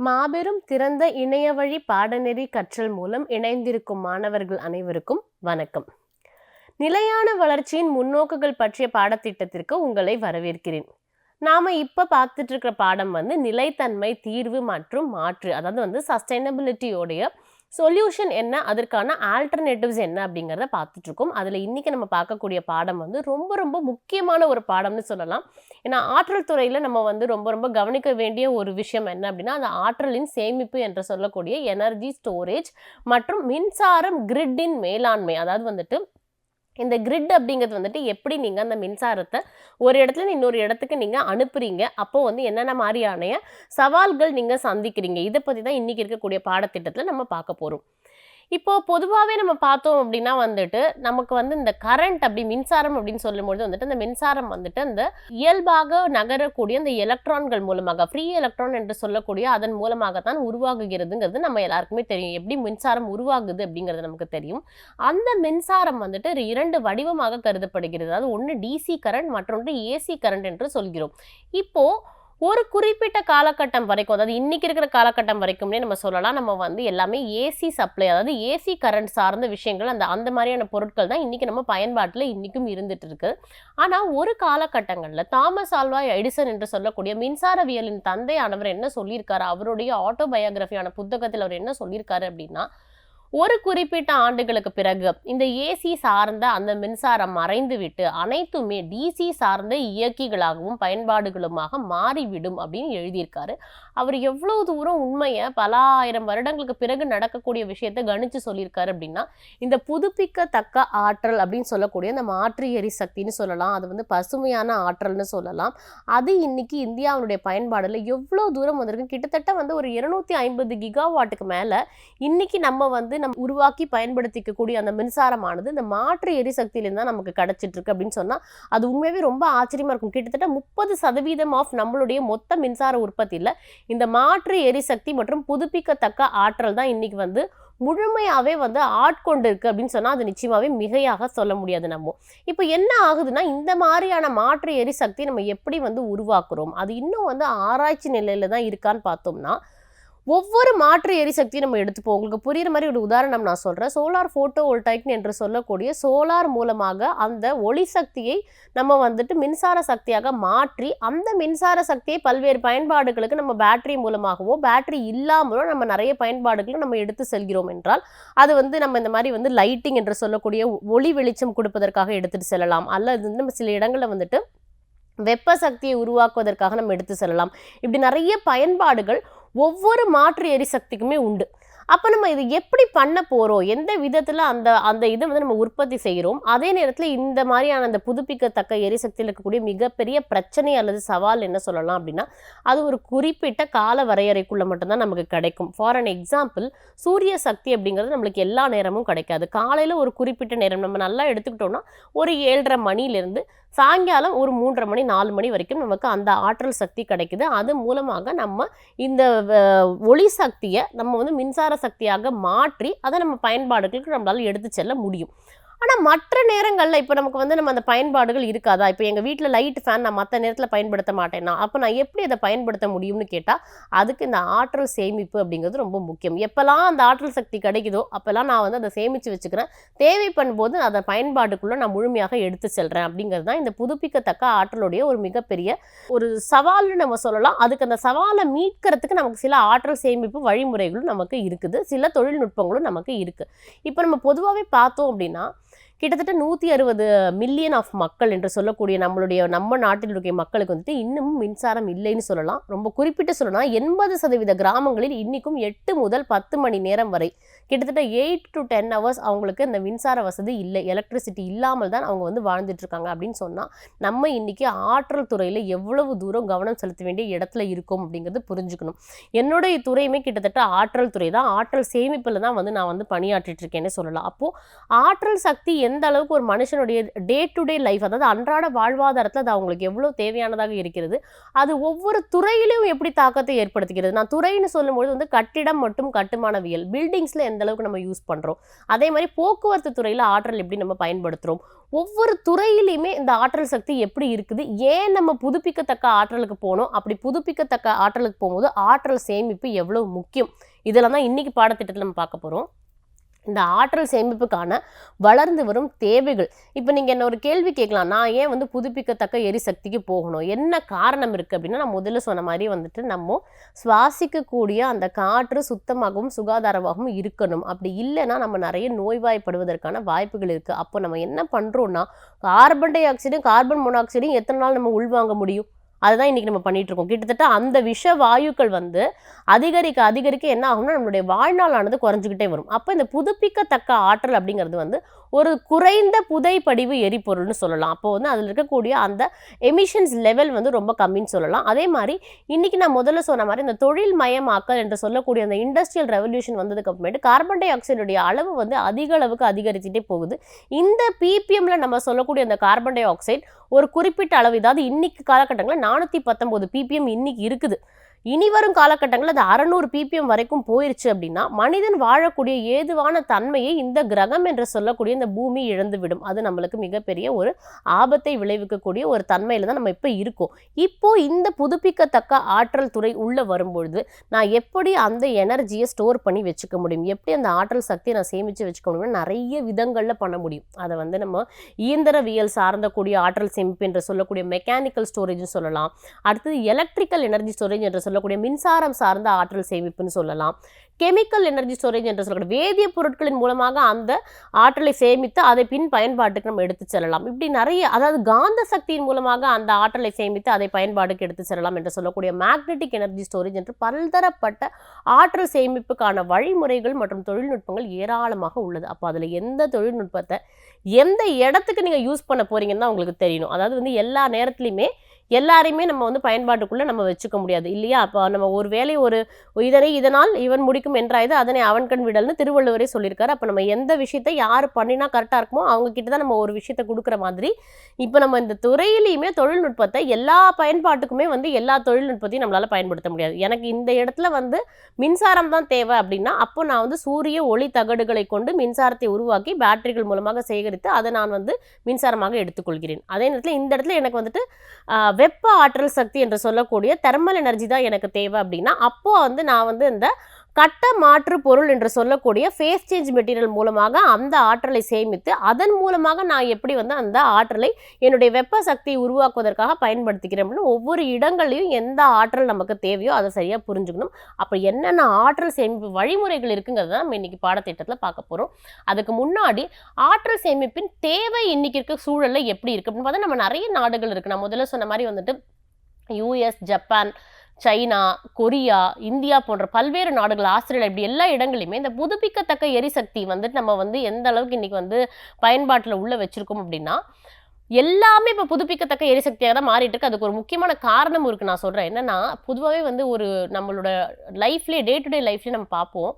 மாபெரும் திறந்த இணையவழி பாடநெறி கற்றல் மூலம் இணைந்திருக்கும் மாணவர்கள் அனைவருக்கும் வணக்கம். நிலையான வளர்ச்சியின் முன்னோக்குகள் பற்றிய பாடத்திட்டத்திற்கு உங்களை வரவேற்கிறேன். நாம இப்ப பார்த்துட்டு இருக்கிற பாடம் நிலைத்தன்மை, தீர்வு மற்றும் மாற்று, அதாவது சஸ்டைனபிலிட்டியோடைய சொல்யூஷன் என்ன, அதற்கான ஆல்டர்னேட்டிவ்ஸ் என்ன அப்படிங்கிறத பார்த்துட்டு இருக்கோம். அதில் இன்னைக்கு நம்ம பார்க்கக்கூடிய பாடம் ரொம்ப ரொம்ப முக்கியமான ஒரு பாடம்னு சொல்லலாம். ஏன்னா ஆற்றல் துறையில் நம்ம ரொம்ப ரொம்ப கவனிக்க வேண்டிய ஒரு விஷயம் என்ன அப்படின்னா, அந்த ஆற்றலின் சேமிப்பு என்று சொல்லக்கூடிய எனர்ஜி ஸ்டோரேஜ் மற்றும் மின்சாரம் கிரிட்டின் மேலாண்மை. அதாவது இந்த கிரிட் அப்படிங்கிறது எப்படி நீங்கள் அந்த மின்சாரத்தை ஒரு இடத்துல இன்னொரு இடத்துக்கு நீங்கள் அனுப்புறீங்க, அப்போ என்னென்ன மாதிரியான சவால்கள் நீங்கள் சந்திக்கிறீங்க, இதை பற்றி தான் இன்றைக்கி இருக்கக்கூடிய பாடத்திட்டத்தில் நம்ம பார்க்க போகிறோம். இப்போது பொதுவாகவே நம்ம பார்த்தோம் அப்படின்னா நமக்கு இந்த கரண்ட் அப்படி மின்சாரம் அப்படின்னு சொல்லும்போது அந்த மின்சாரம் அந்த இயல்பாக நகரக்கூடிய அந்த எலக்ட்ரான்கள் மூலமாக, ஃப்ரீ எலக்ட்ரான் என்று சொல்லக்கூடிய அதன் மூலமாக தான் உருவாகுகிறதுங்கிறது நம்ம எல்லாருக்குமே தெரியும். எப்படி மின்சாரம் உருவாகுது அப்படிங்கிறது நமக்கு தெரியும். அந்த மின்சாரம் 2 வடிவமாக கருதப்படுகிறது. அதாவது ஒன்று டிசி கரண்ட், மற்றொன்று ஏசி கரண்ட் என்று சொல்கிறோம். இப்போது ஒரு குறிப்பிட்ட காலகட்டம் வரைக்கும், அதாவது இன்னைக்கு இருக்கிற காலகட்டம் வரைக்கும்னே நம்ம சொல்லலாம், நம்ம எல்லாமே ஏசி சப்ளை, அதாவது ஏசி கரண்ட் சார்ந்த விஷயங்கள், அந்த மாதிரியான பொருட்கள் தான் இன்னைக்கு நம்ம பயன்பாட்டில் இன்னைக்கும் இருந்துட்டு இருக்கு. ஆனால் ஒரு காலகட்டங்களில் தாமஸ் ஆல்வா எடிசன் என்று சொல்லக்கூடிய மின்சாரவியலின் தந்தையானவர் என்ன சொல்லியிருக்காரு, அவருடைய ஆட்டோபயோகிராஃபியான புத்தகத்தில் அவர் என்ன சொல்லியிருக்காரு அப்படின்னா, ஒரு குறிப்பிட்ட ஆண்டுகளுக்கு பிறகு இந்த ஏசி சார்ந்த அந்த மின்சாரம் மறைந்து விட்டு அனைத்துமே டிசி சார்ந்த இயக்கிகளாகவும் பயன்பாடுகளுமாக மாறிவிடும் அப்படின்னு எழுதியிருக்காரு. அவர் எவ்வளவு தூரம் உண்மையை பல ஆயிரம் வருடங்களுக்கு பிறகு நடக்கக்கூடிய விஷயத்தை கணிச்சு சொல்லியிருக்காரு அப்படின்னா, இந்த புதுப்பிக்கத்தக்க ஆற்றல் அப்படின்னு சொல்லக்கூடிய அந்த மாற்று எரிசக்தின்னு சொல்லலாம், அது பசுமையான ஆற்றல்னு சொல்லலாம். அது இன்னைக்கு இந்தியாவுடைய பயன்பாடுல எவ்வளவு தூரம் வந்திருக்கு, கிட்டத்தட்ட ஒரு 250 கிகாவாட்டுக்கு மேல இன்னைக்கு நம்ம உருவாக்கி பயன்படுத்திக்கக்கூடிய அந்த மின்சாரமானது இந்த மாற்று எரிசக்தியிலிருந்து தான் நமக்கு கிடைச்சிட்டு இருக்கு அப்படின்னு சொன்னா அது உண்மையாவே ரொம்ப ஆச்சரியமா இருக்கும். கிட்டத்தட்ட 30% ஆஃப் நம்மளுடைய மொத்த மின்சார உற்பத்தியில இந்த மாற்று எரிசக்தி மற்றும் புதுப்பிக்கத்தக்க ஆற்றல் தான் இன்னைக்கு முழுமையாவே ஆட்கொண்டு இருக்கு அப்படின்னு சொன்னா அது நிச்சயமாவே மிகையாக சொல்ல முடியாது. நம்ம இப்போ என்ன ஆகுதுன்னா, இந்த மாதிரியான மாற்று எரிசக்தி நம்ம எப்படி உருவாக்குறோம், அது இன்னும் ஆராய்ச்சி நிலையில தான் இருக்கான்னு பார்த்தோம்னா, ஒவ்வொரு மாற்று எரிசக்தியும் நம்ம எடுத்துப்போம். உங்களுக்கு புரியுற மாதிரி ஒரு உதாரணம் நான் சொல்கிறேன். சோலார் ஃபோட்டோ வோல்டாயிக் என்று சொல்லக்கூடிய சோலார் மூலமாக அந்த ஒளி சக்தியை நம்ம மின்சார சக்தியாக மாற்றி, அந்த மின்சார சக்தியை பல்வேறு பயன்பாடுகளுக்கு நம்ம பேட்டரி மூலமாகவோ பேட்டரி இல்லாமலோ நம்ம நிறைய பயன்பாடுகளை நம்ம எடுத்து செல்கிறோம் என்றால், அது நம்ம இந்த மாதிரி லைட்டிங் என்று சொல்லக்கூடிய ஒளி வெளிச்சம் கொடுப்பதற்காக எடுத்துகிட்டு செல்லலாம், அல்லது நம்ம சில இடங்களில் வெப்ப சக்தியை உருவாக்குவதற்காக நம்ம எடுத்து செல்லலாம். இப்படி நிறைய பயன்பாடுகள் ஒவ்வொரு மாற்று எரிசக்திக்குமே உண்டு. அப்போ நம்ம இது எப்படி பண்ண போகிறோம், எந்த விதத்தில் அந்த இதை நம்ம உற்பத்தி செய்கிறோம், அதே நேரத்தில் இந்த மாதிரியான அந்த புதுப்பிக்கத்தக்க எரிசக்தியில் இருக்கக்கூடிய மிகப்பெரிய பிரச்சனை அல்லது சவால் என்ன சொல்லலாம் அப்படின்னா, அது ஒரு குறிப்பிட்ட கால வரையறைக்குள்ளே மட்டும்தான் நமக்கு கிடைக்கும். ஃபார் அன் எக்ஸாம்பிள், சூரிய சக்தி அப்படிங்கிறது நம்மளுக்கு எல்லா நேரமும் கிடைக்காது. காலையில் ஒரு குறிப்பிட்ட நேரம் நம்ம நல்லா எடுத்துக்கிட்டோம்னா ஒரு 7:30 மணிலேருந்து சாயங்காலம் ஒரு 3:30 மணி 4 மணி வரைக்கும் நமக்கு அந்த ஆற்றல் சக்தி கிடைக்குது. அது மூலமாக நம்ம இந்த ஒளி சக்தியை நம்ம மின்சார சக்தியாக மாற்றி அதை நம்ம பயன்பாடுகளுக்கு நம்மளால எடுத்து செல்ல முடியும். ஆனால் மற்ற நேரங்களில் இப்போ நமக்கு நம்ம அந்த பயன்பாடுகள் இருக்காதா? இப்போ எங்கள் வீட்டில் லைட் ஃபேன் நான் மற்ற நேரத்தில் பயன்படுத்த மாட்டேன்னா, அப்போ நான் எப்படி அதை பயன்படுத்த முடியும்னு கேட்டால், அதுக்கு இந்த ஆற்றல் சேமிப்பு அப்படிங்கிறது ரொம்ப முக்கியம். எப்போல்லாம் அந்த ஆற்றல் சக்தி கிடைக்குதோ அப்போல்லாம் நான் அதை சேமித்து வச்சுக்கிறேன். தேவைப்படும் போது அதை பயன்பாடுக்குள்ளே நான் முழுமையாக எடுத்து செல்கிறேன். அப்படிங்கிறது தான் இந்த புதுப்பிக்கத்தக்க ஆற்றலுடைய ஒரு மிகப்பெரிய ஒரு சவால்னு நம்ம சொல்லலாம். அதுக்கு அந்த சவாலை மீட்கிறதுக்கு நமக்கு சில ஆற்றல் சேமிப்பு வழிமுறைகளும் நமக்கு இருக்குது, சில தொழில்நுட்பங்களும் நமக்கு இருக்குது. இப்போ நம்ம பொதுவாகவே பார்த்தோம் அப்படின்னா, கிட்டத்தட்ட 160 மில்லியன் ஆஃப் மக்கள் என்று சொல்லக்கூடிய நம்ம நாட்டில் இருக்க மக்களுக்கு இன்னமும் மின்சாரம் இல்லைன்னு சொல்லலாம். ரொம்ப குறிப்பிட்டு சொல்லலாம், 80% கிராமங்களில் இன்னைக்கும் 8 முதல் 10 மணி நேரம் வரை கிட்டத்தட்ட 8 to 10 ஹவர்ஸ் அவங்களுக்கு இந்த மின்சார வசதி இல்லை, எலக்ட்ரிசிட்டி இல்லாமல் தான் அவங்க வந்து வாழ்ந்துட்டுருக்காங்க அப்படின்னு சொன்னால் நம்ம இன்றைக்கி ஆற்றல் துறையில் எவ்வளவு தூரம் கவனம் செலுத்த வேண்டிய இடத்துல இருக்கும் அப்படிங்கிறது புரிஞ்சுக்கணும். என்னுடைய துறையுமே கிட்டத்தட்ட ஆற்றல் துறை தான், ஆற்றல் சேமிப்பில் தான் வந்து நான் வந்து பணியாற்றிட்டு இருக்கேன்னு சொல்லலாம். அப்போது ஆற்றல் சக்தி எந்த அளவுக்கு ஒரு மனுஷனுடைய டே டு டே லைஃப், அதாவது அன்றாட வாழ்வாதாரத்தில் அது அவங்களுக்கு எவ்வளோ தேவையானதாக இருக்கிறது, அது ஒவ்வொரு துறையிலும் எப்படி தாக்கத்தை ஏற்படுத்துகிறது. நான் துறைன்னு சொல்லும்போது வந்து கட்டிடம் மற்றும் கட்டுமானவியல், பில்டிங்ஸில் எந்த அளவுக்கு நம்ம யூஸ் பண்ணுறோம், அதே மாதிரி போக்குவரத்து துறையில் ஆற்றல் எப்படி நம்ம பயன்படுத்துகிறோம், ஒவ்வொரு துறையிலையுமே இந்த ஆற்றல் சக்தி எப்படி இருக்குது, ஏன் நம்ம புதுப்பிக்கத்தக்க ஆற்றலுக்கு போகணும், அப்படி புதுப்பிக்கத்தக்க ஆற்றலுக்கு போகும்போது ஆற்றல் சேமிப்பு எவ்வளோ முக்கியம், இதெல்லாம் தான் இன்றைக்கி பாடத்திட்டத்தில் நம்ம பார்க்க போகிறோம். இந்த ஆற்றல் சேமிப்புக்கான வளர்ந்து வரும் தேவைகள். இப்போ நீங்கள் என்ன ஒரு கேள்வி கேட்கலாம், நான் ஏன் வந்து புதுப்பிக்கத்தக்க எரிசக்திக்கு போகணும், என்ன காரணம் இருக்குது அப்படின்னா, நான் முதல்ல சொன்ன மாதிரி வந்துட்டு நம்ம சுவாசிக்கக்கூடிய அந்த காற்று சுத்தமாகவும் சுகாதாரமாகவும் இருக்கணும். அப்படி இல்லைன்னா நம்ம நிறைய நோய்வாய்ப்படுவதற்கான வாய்ப்புகள் இருக்குது. அப்போ நம்ம என்ன பண்ணுறோன்னா, கார்பன் டை ஆக்சைடும் கார்பன் மோனாக்சைடும் எத்தனை நாள் நம்ம உள்வாங்க முடியும், அதுதான் இன்றைக்கி நம்ம பண்ணிகிட்ருக்கோம். கிட்டத்தட்ட அந்த விஷ வாயுக்கள் வந்து அதிகரிக்க அதிகரிக்க என்ன ஆகும்னா நம்மளுடைய வாழ்நாளானது குறைஞ்சிக்கிட்டே வரும். அப்போ இந்த புதுப்பிக்கத்தக்க ஆற்றல் அப்படிங்கிறது வந்து ஒரு குறைந்த புதைப்படிவு எரிபொருள்னு சொல்லலாம். அப்போ வந்து அதில் இருக்கக்கூடிய அந்த எமிஷன்ஸ் லெவல் வந்து ரொம்ப கம்மின்னு சொல்லலாம். அதே மாதிரி இன்றைக்கி நான் முதல்ல சொன்ன மாதிரி இந்த தொழில் மயமாக்கல் என்று சொல்லக்கூடிய அந்த இண்டஸ்ட்ரியல் ரெவல்யூஷன் வந்ததுக்கு அப்புறமேட்டு கார்பன் டை ஆக்சைடுடைய அளவு வந்து அதிக அளவுக்கு அதிகரிச்சுட்டே போகுது. இந்த பிபிஎம்ல நம்ம சொல்லக்கூடிய அந்த கார்பன் டை ஆக்சைடு ஒரு குறிப்பிட்ட அளவு, அதாவது இன்னைக்கு காலகட்டங்களில் 419 பிபிஎம் இன்னைக்கு இருக்குது. இனி வரும் காலகட்டங்களில் அது 600 பிபிஎம் வரைக்கும் போயிருச்சு அப்படின்னா மனிதன் வாழக்கூடிய ஏதுவான தன்மையை இந்த கிரகம் என்று சொல்லக்கூடிய இந்த பூமி இழந்துவிடும். அது நம்மளுக்கு மிகப்பெரிய ஒரு ஆபத்தை விளைவிக்கக்கூடிய ஒரு தன்மையில் தான் நம்ம இப்போ இருக்கோம். இப்போது இந்த புதுப்பிக்கத்தக்க ஆற்றல் துறை உள்ளே வரும்பொழுது நான் எப்படி அந்த எனர்ஜியை ஸ்டோர் பண்ணி வச்சுக்க முடியும், எப்படி அந்த ஆற்றல் சக்தியை நான் சேமித்து வச்சுக்க முடியும்னு நிறைய விதங்களில் பண்ண முடியும். அதை வந்து நம்ம இயந்திரவியல் சார்ந்த கூடிய ஆற்றல் சேமிப்பு என்று சொல்லக்கூடிய மெக்கானிக்கல் ஸ்டோரேஜ்னு சொல்லலாம். அடுத்தது எலக்ட்ரிக்கல் எனர்ஜி ஸ்டோரேஜ் என்று சொல்லக்கூடிய மின்சாரம் சார்ந்த ஆற்றல் சேமிப்புன்னு சொல்லலாம். கெமிக்கல் எனர்ஜி ஸ்டோரேஜ் என்று சொல்லக்கூடிய வேதிய பொருட்களின் மூலமாக அந்த ஆற்றலை சேமித்து அதை பின் பயன்பாட்டுக்கு நம்ம எடுத்து செல்லலாம். இப்படி நிறைய, அதாவது காந்த சக்தியின் மூலமாக அந்த ஆற்றலை சேமித்து அதை பயன்பாட்டுக்கு எடுத்து செல்லலாம் என்று சொல்லக்கூடிய மேக்னெட்டிக் எனர்ஜி ஸ்டோரேஜ் என்று பல்தரப்பட்ட ஆற்றல் சேமிப்புக்கான வழிமுறைகள் மற்றும் தொழில்நுட்பங்கள் ஏராளமாக உள்ளது. அப்போ அதில் எந்த தொழில்நுட்பத்தை எந்த இடத்துக்கு நீங்கள் யூஸ் பண்ண போறீங்கன்னு தான் உங்களுக்கு தெரியணும். அதாவது வந்து எல்லா நேரத்துலையுமே எல்லாரையுமே நம்ம வந்து பயன்பாட்டுக்குள்ளே நம்ம வச்சுக்க முடியாது இல்லையா. அப்போ நம்ம ஒரு வேலை ஒரு இதனால் இவன் முடிக்கும் என்றாயது அதனை அவன் கண் விடல்னு திருவள்ளுவரே சொல்லியிருக்காரு. அப்போ நம்ம எந்த விஷயத்தை யார் பண்ணினா கரெக்டாக இருக்குமோ அவங்க கிட்ட தான் நம்ம ஒரு விஷயத்தை கொடுக்குற மாதிரி இப்போ நம்ம இந்த துறையிலையுமே தொழில்நுட்பத்தை எல்லா பயன்பாட்டுக்குமே வந்து எல்லா தொழில்நுட்பத்தையும் நம்மளால் பயன்படுத்த முடியாது. எனக்கு இந்த இடத்துல வந்து மின்சாரம் தான் தேவை அப்படின்னா அப்போ நான் வந்து சூரிய ஒளி தகடுகளை கொண்டு மின்சாரத்தை உருவாக்கி பேட்டரிகள் மூலமாக சேகரித்து அதை நான் வந்து மின்சாரமாக எடுத்துக்கொள்கிறேன். அதே நேரத்தில் இந்த இடத்துல எனக்கு வந்துட்டு வெப்ப ஆற்றல் சக்தி என்று சொல்லக்கூடிய தெர்மல் எனர்ஜி தான் எனக்கு தேவை அப்படின்னா அப்போ வந்து நான் வந்து இந்த கட்ட மாற்று பொருள் என்று சொல்லக்கூடிய ஃபேஸ் சேஞ்ச் மெட்டீரியல் மூலமாக அந்த ஆற்றலை சேமித்து அதன் மூலமாக நான் எப்படி வந்து அந்த ஆற்றலை என்னுடைய வெப்ப சக்தியை உருவாக்குவதற்காக பயன்படுத்திக்கிறேன் அப்படின்னு ஒவ்வொரு இடங்களையும் எந்த ஆற்றல் நமக்கு தேவையோ அதை சரியாக புரிஞ்சுக்கணும். அப்போ என்னென்ன ஆற்றல் சேமிப்பு வழிமுறைகள் இருக்குங்கிறத நம்ம இன்னைக்கு பாடத்திட்டத்தில் பார்க்க போகிறோம். அதுக்கு முன்னாடி ஆற்றல் சேமிப்பின் தேவை இன்னைக்கு இருக்க சூழலில் எப்படி இருக்கு அப்படின்னு பார்த்தா நம்ம நிறைய நாடுகள் இருக்குது. நான் முதல்ல சொன்ன மாதிரி வந்துட்டு US, Japan, China, Korea, India போன்ற பல்வேறு நாடுகள், ஆஸ்திரேலியா, இப்படி எல்லா இடங்களையுமே இந்த புதுப்பிக்கத்தக்க எரிசக்தி வந்துட்டு நம்ம வந்து எந்த அளவுக்கு இன்னைக்கு வந்து பயன்பாட்டில் உள்ள வச்சிருக்கோம் அப்படின்னா எல்லாமே இப்போ புதுப்பிக்கத்தக்க எரிசக்தியாக தான் மாறிட்டு இருக்கு. அதுக்கு ஒரு முக்கியமான காரணமும் இருக்குது. நான் சொல்கிறேன் என்னன்னா, பொதுவாகவே வந்து ஒரு நம்மளோட லைஃப்லேயே டே டு டே லைஃப்லேயே நம்ம பார்ப்போம்,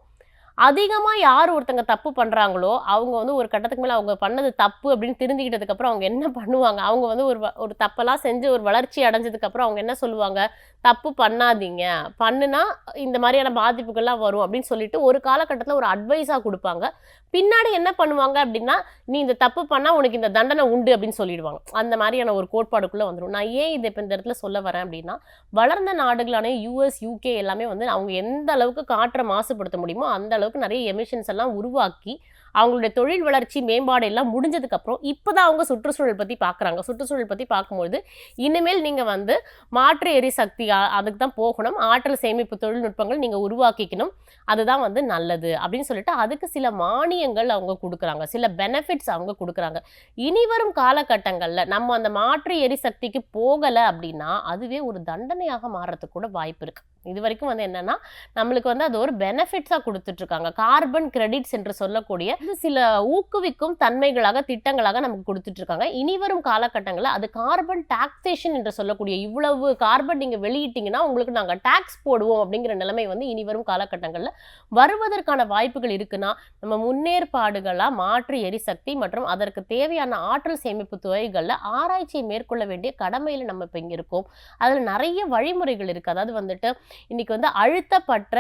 அதிகமாக யார் ஒருத்தங்க தப்பு பண்ணுறாங்களோ அவங்க வந்து ஒரு கட்டத்துக்கு மேலே அவங்க பண்ணது தப்பு அப்படின்னு திருந்திக்கிட்டதுக்கப்புறம் அவங்க என்ன பண்ணுவாங்க, அவங்க வந்து ஒரு தப்பெல்லாம் செஞ்சு ஒரு வளர்ச்சி அடைஞ்சதுக்கப்புறம் அவங்க என்ன சொல்லுவாங்க, தப்பு பண்ணாதீங்க, பண்ணுனா இந்த மாதிரியான பாதிப்புகள்லாம் வரும் அப்படின்னு சொல்லிட்டு ஒரு காலகட்டத்தில் ஒரு அட்வைஸாக கொடுப்பாங்க. பின்னாடி என்ன பண்ணுவாங்க அப்படின்னா, நீ இந்த தப்பு பண்ணால் உனக்கு இந்த தண்டனை உண்டு அப்படின்னு சொல்லிடுவாங்க. அந்த மாதிரியான ஒரு கோட்பாடுக்குள்ளே வந்துடும். நான் ஏன் இதை இப்போ இந்த இடத்துல சொல்ல வரேன் அப்படின்னா, வளர்ந்த நாடுகளான யூஎஸ், யூகே எல்லாமே வந்து அவங்க எந்த அளவுக்கு காற்றை மாசுபடுத்த முடியுமோ அந்த அளவுக்கு நிறைய எமிஷன்ஸ் எல்லாம் உருவாக்கி அவங்களுடைய தொழில் வளர்ச்சி மேம்பாடு எல்லாம் முடிஞ்சதுக்கப்புறம் இப்போ தான் அவங்க சுற்றுச்சூழல் பற்றி பார்க்குறாங்க. சுற்றுச்சூழல் பற்றி பார்க்கும்பொழுது இனிமேல் நீங்கள் வந்து மாற்று எரிசக்தி அதுக்கு தான் போகணும், ஆற்றல் சேமிப்பு தொழில்நுட்பங்கள் நீங்கள் உருவாக்கிக்கணும், அதுதான் வந்து நல்லது அப்படின்னு சொல்லிட்டு அதுக்கு சில மானியங்கள் அவங்க கொடுக்குறாங்க, சில பெனிஃபிட்ஸ் அவங்க கொடுக்குறாங்க. இனி வரும் காலகட்டங்களில் நம்ம அந்த மாற்று எரிசக்திக்கு போகலை அப்படின்னா அதுவே ஒரு தண்டனையாக மாறுறதுக்கு கூட வாய்ப்பு இருக்குது. இது வரைக்கும் வந்து என்னன்னா நம்மளுக்கு வந்து அது ஒரு பெனிஃபிட்ஸாக கொடுத்துட்ருக்காங்க. கார்பன் கிரெடிட்ஸ் என்று சொல்லக்கூடிய சில ஊக்குவிக்கும் தன்மைகளாக திட்டங்களாக நமக்கு கொடுத்துட்ருக்காங்க. இனி வரும் காலகட்டங்களில் அது கார்பன் டாக்ஸேஷன் என்று சொல்லக்கூடிய இவ்வளவு கார்பன் நீங்கள் வெளியிட்டீங்கன்னா உங்களுக்கு நாங்கள் டாக்ஸ் போடுவோம் அப்படிங்கிற நிலைமை வந்து இனி வரும் காலகட்டங்களில் வருவதற்கான வாய்ப்புகள் இருக்குன்னா நம்ம முன்னேற்பாடுகளாக மாற்று எரிசக்தி மற்றும் அதற்கு தேவையான ஆற்றல் சேமிப்பு துறைகளில் ஆராய்ச்சியை மேற்கொள்ள வேண்டிய கடமையில் நம்ம இப்போ இங்கே இருக்கோம். அதில் நிறைய வழிமுறைகள் இருக்குது. அதாவது வந்துட்டு இன்னைக்கு வந்து அழுத்தப்பட்ட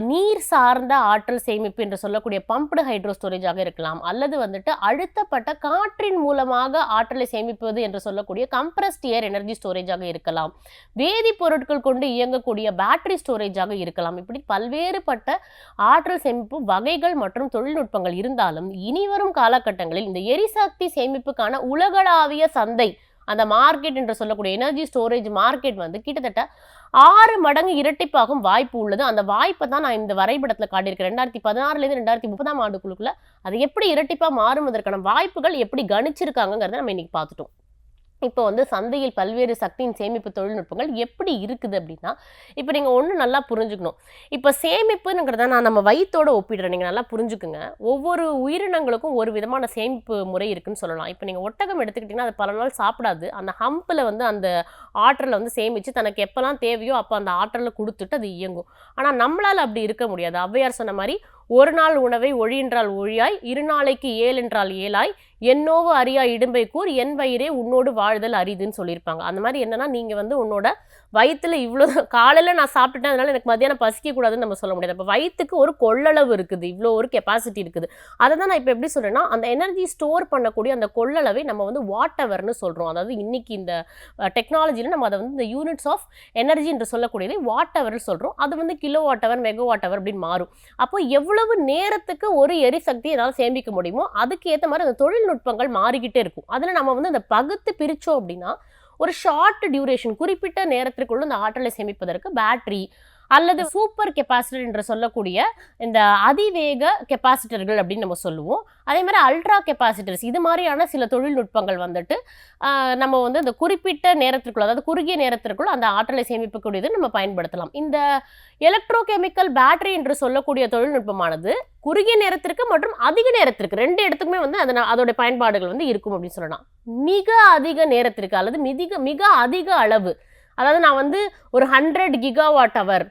நீர் சார்ந்த ஆற்றல் சேமிப்பு என்று சொல்லக்கூடிய பம்ப்டு ஹைட்ரோ ஸ்டோரேஜாக இருக்கலாம், அல்லது வந்துட்டு அழுத்தப்பட்ட காற்றின் மூலமாக ஆற்றலை சேமிப்பது என்று சொல்லக்கூடிய கம்ப்ரஸ்ட் ஏர் எனர்ஜி ஸ்டோரேஜாக இருக்கலாம், வேதிப்பொருட்கள் கொண்டு இயங்கக்கூடிய பேட்டரி ஸ்டோரேஜாக இருக்கலாம். இப்படி பல்வேறுபட்ட ஆற்றல் சேமிப்பு வகைகள் மற்றும் தொழில்நுட்பங்கள் இருந்தாலும் இனி வரும் காலகட்டங்களில் இந்த எரிசக்தி சேமிப்புக்கான உலகளாவிய சந்தை, அந்த மார்க்கெட் என்று சொல்லக்கூடிய எனர்ஜி ஸ்டோரேஜ் மார்க்கெட் வந்து கிட்டத்தட்ட 6 மடங்கு இரட்டிப்பாகும் வாய்ப்பு உள்ளது. அந்த வாய்ப்பை தான் நான் இந்த வரைபடத்தில் காட்டியிருக்கேன். 2016 2030 ஆண்டுக்குள்ள அது எப்படி இரட்டிப்பாக மாறுவதற்கான வாய்ப்புகள் எப்படி கணிச்சிருக்காங்கிறத நம்ம இன்னைக்கு பார்த்துட்டோம். இப்போ வந்து சந்தையில் பல்வேறு சக்தியின் சேமிப்பு தொழில்நுட்பங்கள் எப்படி இருக்குது அப்படின்னா, இப்போ நீங்கள் ஒன்று நல்லா புரிஞ்சுக்கணும். இப்போ சேமிப்புங்கிறத நான் நம்ம வயிற்றோட ஒப்பிடுறேன், நீங்கள் நல்லா புரிஞ்சுக்குங்க. ஒவ்வொரு உயிரினங்களுக்கும் ஒரு விதமான சேமிப்பு முறை இருக்குன்னு சொல்லலாம். இப்போ நீங்கள் ஒட்டகம் எடுத்துக்கிட்டிங்கன்னா அது பல நாள் சாப்பிடாது. அந்த ஹம்பில் வந்து அந்த ஆற்றலை வந்து சேமித்து தனக்கு எப்போல்லாம் தேவையோ அப்போ அந்த ஆற்றலை கொடுத்துட்டு அது இயங்கும். ஆனால் நம்மளால் அப்படி இருக்க முடியாது. ஔவையார் சொன்ன மாதிரி ஒரு நாள் உணவை ஒழி என்றால் ஒழியாய், 2 நாளைக்கு 7 என்றால் 7ஆய், என்னோவு அறியா இடும்பை கூர் என் வயிறே உன்னோடு வாழ்தல் அரிதுன்னு சொல்லியிருப்பாங்க. அந்த மாதிரி என்னன்னா நீங்கள் வந்து உன்னோட வயிற்றுல இவ்வளோ காலையில் நான் சாப்பிட்டுட்டேன் அதனால எனக்கு மத்தியானம் பசிக்கக்கூடாதுன்னு நம்ம சொல்ல முடியாது. இப்போ வயிற்றுக்கு ஒரு கொள்ளளவு இருக்குது, இவ்வளோ ஒரு கெப்பாசிட்டி இருக்குது. அதை தான் நான் இப்போ எப்படி சொல்கிறேன்னா, அந்த எனர்ஜி ஸ்டோர் பண்ணக்கூடிய அந்த கொள்ளளவை நம்ம வந்து வாட் ஹவர்னு சொல்கிறோம். அதாவது இன்னைக்கு இந்த டெக்னாலஜியில் நம்ம அதை வந்து இந்த யூனிட்ஸ் ஆஃப் எனர்ஜி என்று சொல்லக்கூடியதை வாட் ஹவர்னு சொல்கிறோம். அது வந்து kilo watt hour, mega watt hour அப்படின்னு மாறும். அப்போ எவ்வளவு நேரத்துக்கு ஒரு எரிசக்தி என்னால் சேமிக்க முடியுமோ அதுக்கு ஏற்ற மாதிரி அந்த தொழில்நுட்பங்கள் மாறிக்கிட்டே இருக்கும். அதில் நம்ம வந்து அந்த பகுத்து பிரித்தோம் அப்படின்னா ஒரு ஷார்ட் டியூரேஷன், குறிப்பிட்ட நேரத்திற்குள்ள இந்த ஆற்றலை சேமிப்பதற்கு பேட்டரி அல்லது சூப்பர் கெப்பாசிட்டர் என்று சொல்லக்கூடிய இந்த அதிவேக கெப்பாசிட்டர்கள் அப்படின்னு நம்ம சொல்லுவோம். அதே மாதிரி அல்ட்ரா கெப்பாசிட்டர்ஸ், இது மாதிரியான சில தொழில்நுட்பங்கள் வந்துட்டு நம்ம வந்து இந்த குறிப்பிட்ட நேரத்திற்குள்ள, அதாவது குறுகிய நேரத்திற்குள்ள அந்த ஆற்றலை சேமிக்கக்கூடியது நம்ம பயன்படுத்தலாம். இந்த எலக்ட்ரோகெமிக்கல் பேட்டரி என்று சொல்லக்கூடிய தொழில்நுட்பமானது குறுகிய நேரத்திற்கு மற்றும் அதிக நேரத்திற்கு 2 இடத்துக்குமே வந்து அதோட பயன்பாடுகள் வந்து இருக்கும் அப்படின்னு சொல்லலாம். மிக அதிக நேரத்திற்கு அல்லது மிக அதிக அளவு, அதாவது நான் வந்து ஒரு 100 கிகாவாட் ஹவர்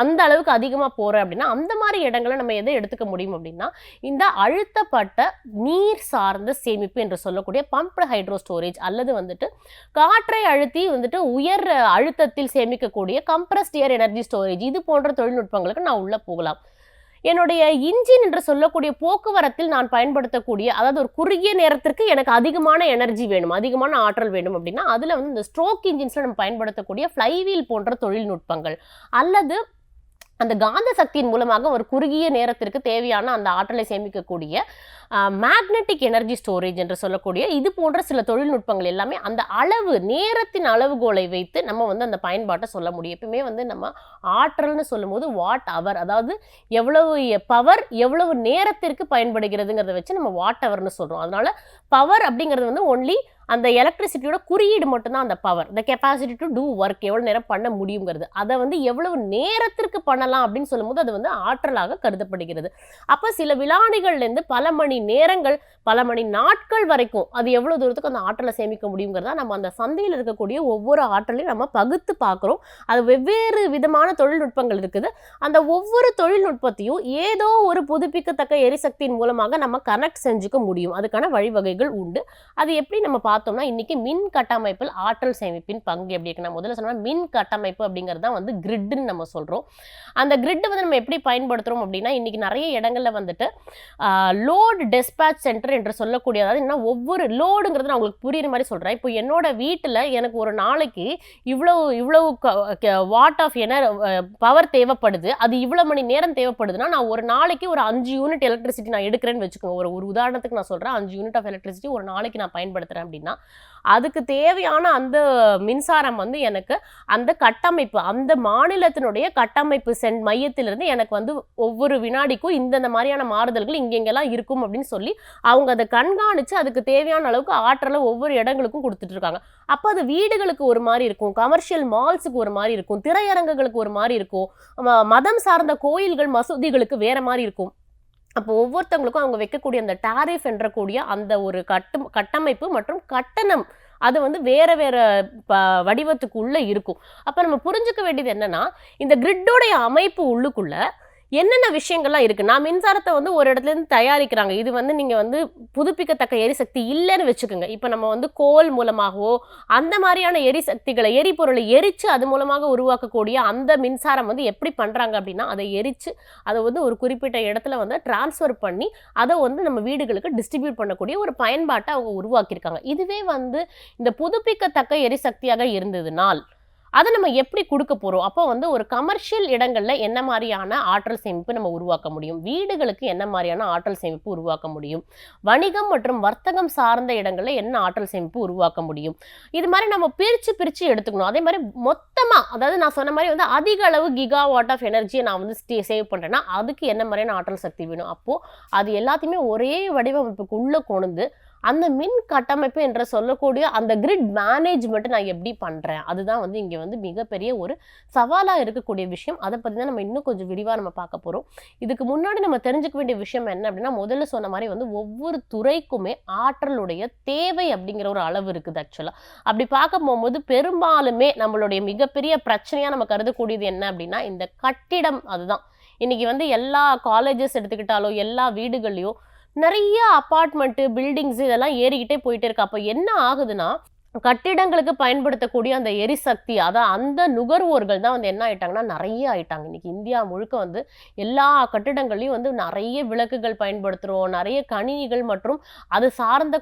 அந்த அளவுக்கு அதிகமாக போகிறேன் அப்படின்னா அந்த மாதிரி இடங்களை நம்ம எதை எடுத்துக்க முடியும் அப்படின்னா இந்த அழுத்தப்பட்ட நீர் சார்ந்த சேமிப்பு என்று சொல்லக்கூடிய பம்ப்டு ஹைட்ரோ ஸ்டோரேஜ், அல்லது வந்துட்டு காற்றை அழுத்தி வந்துட்டு உயர் அழுத்தத்தில் சேமிக்கக்கூடிய கம்ப்ரஸ்ட் ஏர் எனர்ஜி ஸ்டோரேஜ், இது போன்ற தொழில்நுட்பங்களுக்கு நான் உள்ளே போகலாம். என்னுடைய இன்ஜின் என்று சொல்லக்கூடிய போக்குவரத்தில் நான் பயன்படுத்தக்கூடிய, அதாவது ஒரு குறுகிய நேரத்திற்கு எனக்கு அதிகமான எனர்ஜி வேணும், அதிகமான ஆற்றல் வேணும் அப்படின்னா அதில் வந்து இந்த ஸ்ட்ரோக் இன்ஜின்ஸில் நம்ம பயன்படுத்தக்கூடிய ஃப்ளைவீல் போன்ற தொழில்நுட்பங்கள், அல்லது அந்த காந்த சக்தியின் மூலமாக ஒரு குறுகிய நேரத்திற்கு தேவையான அந்த ஆற்றலை சேமிக்கக்கூடிய மேக்னெட்டிக் எனர்ஜி ஸ்டோரேஜ் என்று சொல்லக்கூடிய இது போன்ற சில தொழில்நுட்பங்கள் எல்லாமே அந்த அளவு, நேரத்தின் அளவுகோலை வைத்து நம்ம வந்து அந்த பயன்பாட்டை சொல்ல முடியும். எப்பவுமே வந்து நம்ம ஆற்றல்னு சொல்லும் போது வாட் அவர், அதாவது எவ்வளவு பவர் எவ்வளவு நேரத்திற்கு பயன்படுகிறதுங்கிறத வச்சு நம்ம வாட் ஹவர்னு சொல்கிறோம். அதனால பவர் அப்படிங்கிறது வந்து ஒன்லி அந்த எலக்ட்ரிசிட்டியோட குறியீடு மட்டும்தான் அந்த பவர், இந்த கெப்பாசிட்டி டு டூ ஒர்க், எவ்வளோ நேரம் பண்ண முடியுங்கிறது. அதை வந்து எவ்வளவு நேரத்திற்கு பண்ணலாம் அப்படின்னு சொல்லும்போது அது வந்து ஆற்றலாக கருதப்படுகிறது. அப்போ சில வினாடிகள்லேருந்து பல மணி நேரங்கள், பல மணி நாட்கள் வரைக்கும் அது எவ்வளோ தூரத்துக்கு அந்த ஆற்றலை சேமிக்க முடியுங்கிறதா நம்ம அந்த சந்தையில் இருக்கக்கூடிய ஒவ்வொரு ஆற்றலையும் நம்ம பகுத்து பார்க்குறோம். அது வெவ்வேறு விதமான தொழில்நுட்பங்கள் இருக்குது. அந்த ஒவ்வொரு தொழில்நுட்பத்தையும் ஏதோ ஒரு புதுப்பிக்கத்தக்க எரிசக்தியின் மூலமாக நம்ம கனெக்ட் செஞ்சுக்க முடியும். அதுக்கான வழிவகைகள் உண்டு. அது எப்படி நம்ம பார்த்தோம்னா இன்னைக்கு மின் கட்டமைப்பில் ஆற்றல் சேமிப்பின் பங்கு எப்படி இருக்கு. நான் முதல்ல சொன்னா மின் கட்டமைப்பு அப்படிங்கிறது தான் வந்து கிரிட்னு நம்ம சொல்றோம். அந்த கிரிட் வந்து நம்ம எப்படி பயன்படுத்துறோம் அப்படின்னா இன்னைக்கு நிறைய இடங்கள்ல வந்துட்டு லோட் டெஸ்பேச் சென்டர் என்று சொல்லக்கூடிய, அதாவது என்ன ஒவ்வொரு லோடுங்கிறது நான் உங்களுக்கு புரியுற மாதிரி சொல்றேன். இப்போ என்னோட வீட்டில் எனக்கு ஒரு நாளைக்கு இவ்வளவு வாட் ஆஃப் பவர் தேவைப்படுது, அது இவ்வளவு மணி நேரம் தேவைப்படுதுன்னா நான் ஒரு நாளைக்கு ஒரு 5 யூனிட் எலக்ட்ரிசிட்டி நான் எடுக்கிறேன்னு வச்சுக்கோங்க. ஒரு உதாரணத்துக்கு நான் சொல்றேன், 5 யூனிட் ஆஃப் எலக்ட்ரிசிட்டி ஒரு நாளைக்கு நான் பயன்படுத்துறேன் அப்படின்னா அப்படின்னா அதுக்கு தேவையான அந்த மின்சாரம் வந்து எனக்கு அந்த கட்டமைப்பு, அந்த மாநிலத்தினுடைய கட்டமைப்பு மையத்திலிருந்து எனக்கு வந்து ஒவ்வொரு வினாடிக்கும் இந்தந்த மாதிரியான மாறுதல்கள் இங்கெங்கெல்லாம் இருக்கும் அப்படின்னு சொல்லி அவங்க அதை கண்காணிச்சு அதுக்கு தேவையான அளவுக்கு ஆற்றலை ஒவ்வொரு இடங்களுக்கும் கொடுத்துட்டு இருக்காங்க. அப்போ அது வீடுகளுக்கு ஒரு மாதிரி இருக்கும், கமர்ஷியல் மால்ஸுக்கு ஒரு மாதிரி இருக்கும், திரையரங்குகளுக்கு ஒரு மாதிரி இருக்கும், மதம் சார்ந்த கோயில்கள் மசூதிகளுக்கு வேற மாதிரி இருக்கும். அப்போ ஒவ்வொருத்தவங்களுக்கும் அவங்க வைக்கக்கூடிய அந்த டாரிஃப் என்றக்கூடிய அந்த ஒரு கட்டமைப்பு மற்றும் கட்டணம் அது வந்து வேற வேற வடிவத்துக்குள்ள இருக்கும். அப்ப நம்ம புரிஞ்சுக்க வேண்டியது என்னன்னா, இந்த கிரிட்டோடைய அமைப்பு உள்ளுக்குள்ள என்னென்ன விஷயங்கள்லாம் இருக்கு. நான் மின்சாரத்தை வந்து ஒரு இடத்துல இருந்து தயாரிக்கிறாங்க. இது வந்து நீங்க வந்து புதுப்பிக்கத்தக்க எரிசக்தி இல்லைன்னு வச்சுக்கோங்க. இப்ப நம்ம வந்து கோல் மூலமாகவோ அந்த மாதிரியான எரிசக்திகளை எரிபொருளை எரிச்சு அது மூலமாக உருவாக்கக்கூடிய அந்த மின்சாரம் வந்து எப்படி பண்றாங்க அப்படின்னா, அதை எரிச்சு அதை வந்து ஒரு குறிப்பிட்ட இடத்துல வந்து டிரான்ஸ்ஃபர் பண்ணி அதை வந்து நம்ம வீடுகளுக்கு டிஸ்ட்ரிபியூட் பண்ணக்கூடிய ஒரு பயன்பாட்டை அவங்க உருவாக்கியிருக்காங்க. இதுவே வந்து இந்த புதுப்பிக்கத்தக்க எரிசக்தியாக இருந்ததுனால் அதை நம்ம எப்படி கொடுக்க போறோம்? அப்போ வந்து ஒரு கமர்ஷியல் இடங்கள்ல என்ன மாதிரியான ஆற்றல் சேமிப்பு நம்ம உருவாக்க முடியும்? வீடுகளுக்கு என்ன மாதிரியான ஆற்றல் சேமிப்பு உருவாக்க முடியும்? வணிகம் மற்றும் வர்த்தகம் சார்ந்த இடங்கள்ல என்ன ஆற்றல் சேமிப்பு உருவாக்க முடியும்? இது மாதிரி நம்ம பிரிச்சு எடுத்துக்கணும். அதே மாதிரி மொத்தமா, அதாவது நான் சொன்ன மாதிரி வந்து அதிக அளவு கிகாவாட் ஆஃப் எனர்ஜியை நான் வந்து சேவ் பண்றேன்னா அதுக்கு என்ன மாதிரியான ஆற்றல் சக்தி வேணும்? அப்போ அது எல்லாத்தையுமே ஒரே வடிவமைப்புக்கு உள்ள கொண்டு அந்த மின் கட்டமைப்பு என்று சொல்லக்கூடிய அந்த கிரிட் மேனேஜ்மெண்ட் நான் எப்படி பண்றேன்? அதுதான் வந்து இங்க வந்து மிகப்பெரிய ஒரு சவாலா இருக்கக்கூடிய விஷயம். அதை பத்தி தான் நம்ம இன்னும் கொஞ்சம் விரிவா நம்ம பார்க்க போறோம். இதுக்கு முன்னாடி நம்ம தெரிஞ்சுக்க வேண்டிய விஷயம் என்ன அப்படின்னா, முதல்ல சொன்ன மாதிரி வந்து ஒவ்வொரு துறைக்குமே ஆற்றலுடைய தேவை அப்படிங்கிற ஒரு அளவு இருக்குது ஆக்சுவலா. அப்படி பார்க்க போகும்போது பெரும்பாலுமே நம்மளுடைய மிகப்பெரிய பிரச்சனையா நம்ம கருதக்கூடியது என்ன அப்படின்னா, இந்த கட்டிடம். அதுதான் இன்னைக்கு வந்து எல்லா காலேஜஸ் எடுத்துக்கிட்டாலோ எல்லா வீடுகள்லயும் நிறைய அபார்ட்மெண்ட் பில்டிங்ஸ் இதெல்லாம் ஏறிக்கிட்டே போயிட்டே இருக்கு. அப்ப என்ன ஆகுதுன்னா, கட்டிடங்களுக்கு பயன்படுத்தக்கூடிய அந்த எரிசக்தி, அதான் அந்த நுகர்வோர்கள் தான் வந்து என்ன ஆயிட்டாங்கன்னா நிறைய ஆயிட்டாங்க. இன்னைக்கு இந்தியா முழுக்க வந்து எல்லா கட்டிடங்கள்லயும் வந்து நிறைய விளக்குகள் பயன்படுத்துறோம், நிறைய கணினிகள் மற்றும் அது சார்ந்த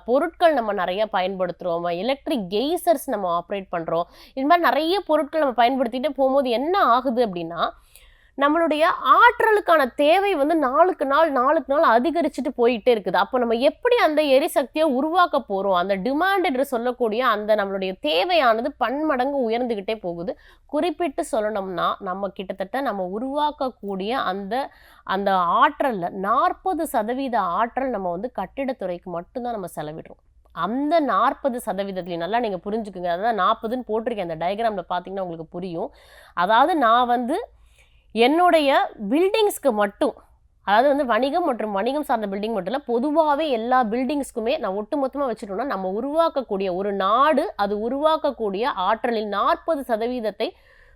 பொருட்கள் நம்ம நிறைய பயன்படுத்துறோம், எலக்ட்ரிக் கெய்சர்ஸ் நம்ம ஆப்ரேட் பண்றோம். இது மாதிரி நிறைய பொருட்கள் நம்ம பயன்படுத்திட்டே போகும்போது என்ன ஆகுது அப்படின்னா, நம்மளுடைய ஆற்றலுக்கான தேவை வந்து நாளுக்கு நாள் அதிகரிச்சுட்டு போயிட்டே இருக்குது. அப்போ நம்ம எப்படி அந்த எரிசக்தியை உருவாக்க போறோம்? அந்த டிமாண்ட் என்று சொல்லக்கூடிய அந்த நம்மளுடைய தேவையானது பன்மடங்கு உயர்ந்துகிட்டே போகுது. குறிப்பிட்டு சொல்லணும்னா, நம்ம கிட்டத்தட்ட நம்ம உருவாக்கக்கூடிய அந்த அந்த ஆற்றல்ல 40% ஆற்றல் நம்ம வந்து கட்டிடத்துறைக்கு மட்டும்தான் நம்ம செலவிடுறோம். அந்த 40% நல்லா நீங்க புரிஞ்சுக்குங்க. அதான் 40ன்னு போட்டிருக்கேன். அந்த டயக்ராம்ல பார்த்தீங்கன்னா உங்களுக்கு புரியும். அதாவது நான் வந்து என்னுடைய பில்டிங்ஸ்க்கு மட்டும், அதாவது வந்து வணிகம் மற்றும் வணிகம் சார்ந்த பில்டிங் மட்டும் இல்லை, பொதுவாகவே எல்லா பில்டிங்ஸ்க்குமே நான் ஒட்டுமொத்தமாக வச்சுட்டோம்னா நம்ம உருவாக்கக்கூடிய ஒரு நாடு அது உருவாக்கக்கூடிய ஆற்றலில் 40%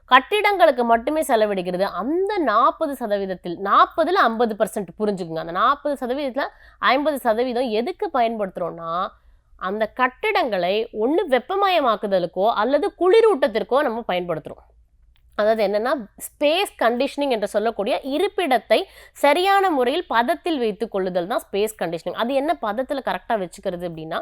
கட்டிடங்களுக்கு மட்டுமே செலவிடுகிறது. அந்த 40%, 40ல் 50% புரிஞ்சுக்குங்க. அந்த 40%ல் 50% எதுக்கு பயன்படுத்துகிறோன்னா, அந்த கட்டிடங்களை ஒன்று வெப்பமயமாக்குதலுக்கோ அல்லது குளிரூட்டத்திற்கோ நம்ம பயன்படுத்துகிறோம். அதாவது என்னன்னா, ஸ்பேஸ் கண்டிஷனிங் என்று சொல்லக்கூடிய இருப்பிடத்தை சரியான முறையில் பதத்தில் வைத்துக் கொள்ளுதல் தான் ஸ்பேஸ் கண்டிஷனிங். அது என்ன பதத்தில் கரெக்டாக வச்சுக்கிறது அப்படின்னா,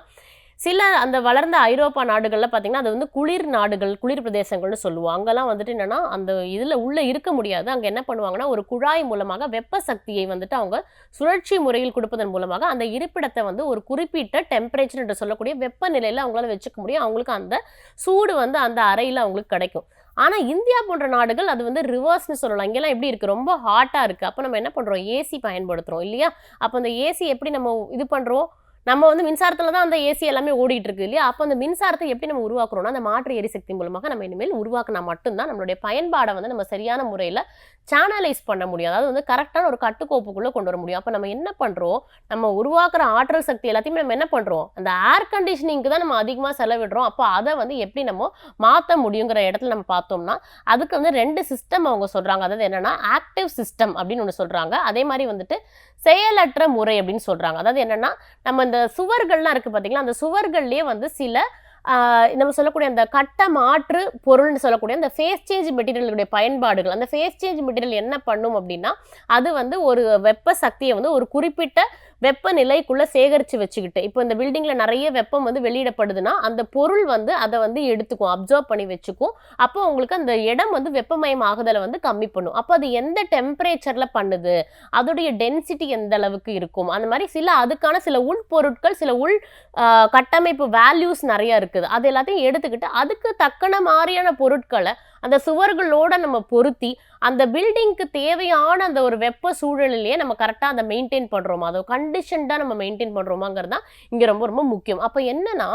சில அந்த வளர்ந்த ஐரோப்பா நாடுகள்ல பார்த்தீங்கன்னா, அது வந்து குளிர் நாடுகள், குளிர் பிரதேசங்கள்னு சொல்லுவோம். அங்கெல்லாம் வந்துட்டு என்னன்னா, அந்த இதில் உள்ளே இருக்க முடியாது. அங்கே என்ன பண்ணுவாங்கன்னா, ஒரு குழாய் மூலமாக வெப்ப சக்தியை வந்துட்டு அவங்க சுழற்சி முறையில் கொடுப்பதன் மூலமாக அந்த இருப்பிடத்தை வந்து ஒரு குறிப்பிட்ட டெம்பரேச்சர் என்று சொல்லக்கூடிய வெப்பநிலையில் அவங்களால வச்சுக்க முடியும். அவங்களுக்கு அந்த சூடு வந்து அந்த அறையில் அவங்களுக்கு கிடைக்கும். ஆனால் இந்தியா போன்ற நாடுகள் அது வந்து ரிவர்ஸ்னு சொல்லலாம். இங்கெல்லாம் எப்படி இருக்குது, ரொம்ப ஹாட்டாக இருக்குது. அப்போ நம்ம என்ன பண்ணுறோம், ஏசி பயன்படுத்துகிறோம் இல்லையா? அப்போ அந்த ஏசி எப்படி நம்ம இது பண்ணுறோம், நம்ம வந்து மின்சாரத்தில் தான் அந்த ஏசி எல்லாமே ஓடிட்டு இருக்கு இல்லையா? அப்போ அந்த மின்சாரத்தை எப்படி நம்ம உருவாக்குறோம்னா, அந்த மாற்று எரிசக்தி மூலமாக நம்ம இனிமேல் உருவாக்கினா மட்டும்தான் நம்மளுடைய பயன்பாடை வந்து நம்ம சரியான முறையில் சேனலைஸ் பண்ண முடியும். அதாவது வந்து கரெக்டான ஒரு கட்டுக்கோப்புக்குள்ளே கொண்டு வர முடியும். அப்போ நம்ம என்ன பண்ணுறோம், நம்ம உருவாக்குற ஆற்றல் சக்தி எல்லாத்தையுமே நம்ம என்ன பண்ணுறோம், அந்த ஏர் கண்டிஷனிங்க்கு தான் நம்ம அதிகமாக செலவிடுறோம். அப்போ அதை வந்து எப்படி நம்ம மாற்ற முடியுங்கிற இடத்துல நம்ம பார்த்தோம்னா, அதுக்கு வந்து 2 சிஸ்டம் அவங்க சொல்கிறாங்க. அதாவது என்னென்னா, ஆக்டிவ் சிஸ்டம் அப்படின்னு ஒன்று சொல்கிறாங்க. அதே மாதிரி வந்துட்டு செயலற்ற முறை அப்படின்னு சொல்கிறாங்க. அதாவது என்னென்னா, நம்ம இந்த சுவர்கள்லாம் இருக்குது பார்த்தீங்களா, அந்த சுவர்கள்லேயே வந்து சில நம்ம சொல்லக்கூடிய அந்த கட்ட மாற்று பொருள்னு சொல்லக்கூடிய அந்த ஃபேஸ் சேஞ்ச் மெட்டீரியலுடைய பயன்பாடுகள். அந்த ஃபேஸ் சேஞ்ச் மெட்டீரியல் என்ன பண்ணும் அப்படின்னா, அது வந்து ஒரு வெப்ப சக்தியை வந்து ஒரு குறிப்பிட்ட வெப்பநிலைக்குள்ள சேகரிச்சு வச்சுக்கிட்டு, இப்போ இந்த பில்டிங்ல நிறைய வெப்பம் வந்து வெளியிடப்படுதுன்னா அந்த பொருள் வந்து அதை வந்து எடுத்துக்கும், அப்சர்வ் பண்ணி வச்சுக்கும். அப்போ உங்களுக்கு அந்த இடம் வந்து வெப்பமயம் ஆகுதலை வந்து கம்மி பண்ணும். அப்போ அது எந்த டெம்பரேச்சர்ல பண்ணுது, அதோடைய டென்சிட்டி எந்த அளவுக்கு இருக்கும், அந்த மாதிரி அதுக்கான சில உள்பொருட்கள், சில உள் கட்டமைப்பு வேல்யூஸ் நிறைய இருக்குது. அது எல்லாத்தையும் எடுத்துக்கிட்டு அதுக்கு தக்கன மாதிரியான பொருட்களை அந்த சுவர்களோட நம்ம பொருத்தி அந்த பில்டிங்க்கு தேவையான அந்த ஒரு வெப்ப சூழலிலேயே நம்ம கரெக்டாக அதை மெயின்டைன் பண்ணுறோமா, அதை கண்டிஷன்டாக நம்ம மெயின்டைன் பண்ணுறோமாங்கிறது தான் இங்கே ரொம்ப ரொம்ப முக்கியம். அப்போ என்னன்னா,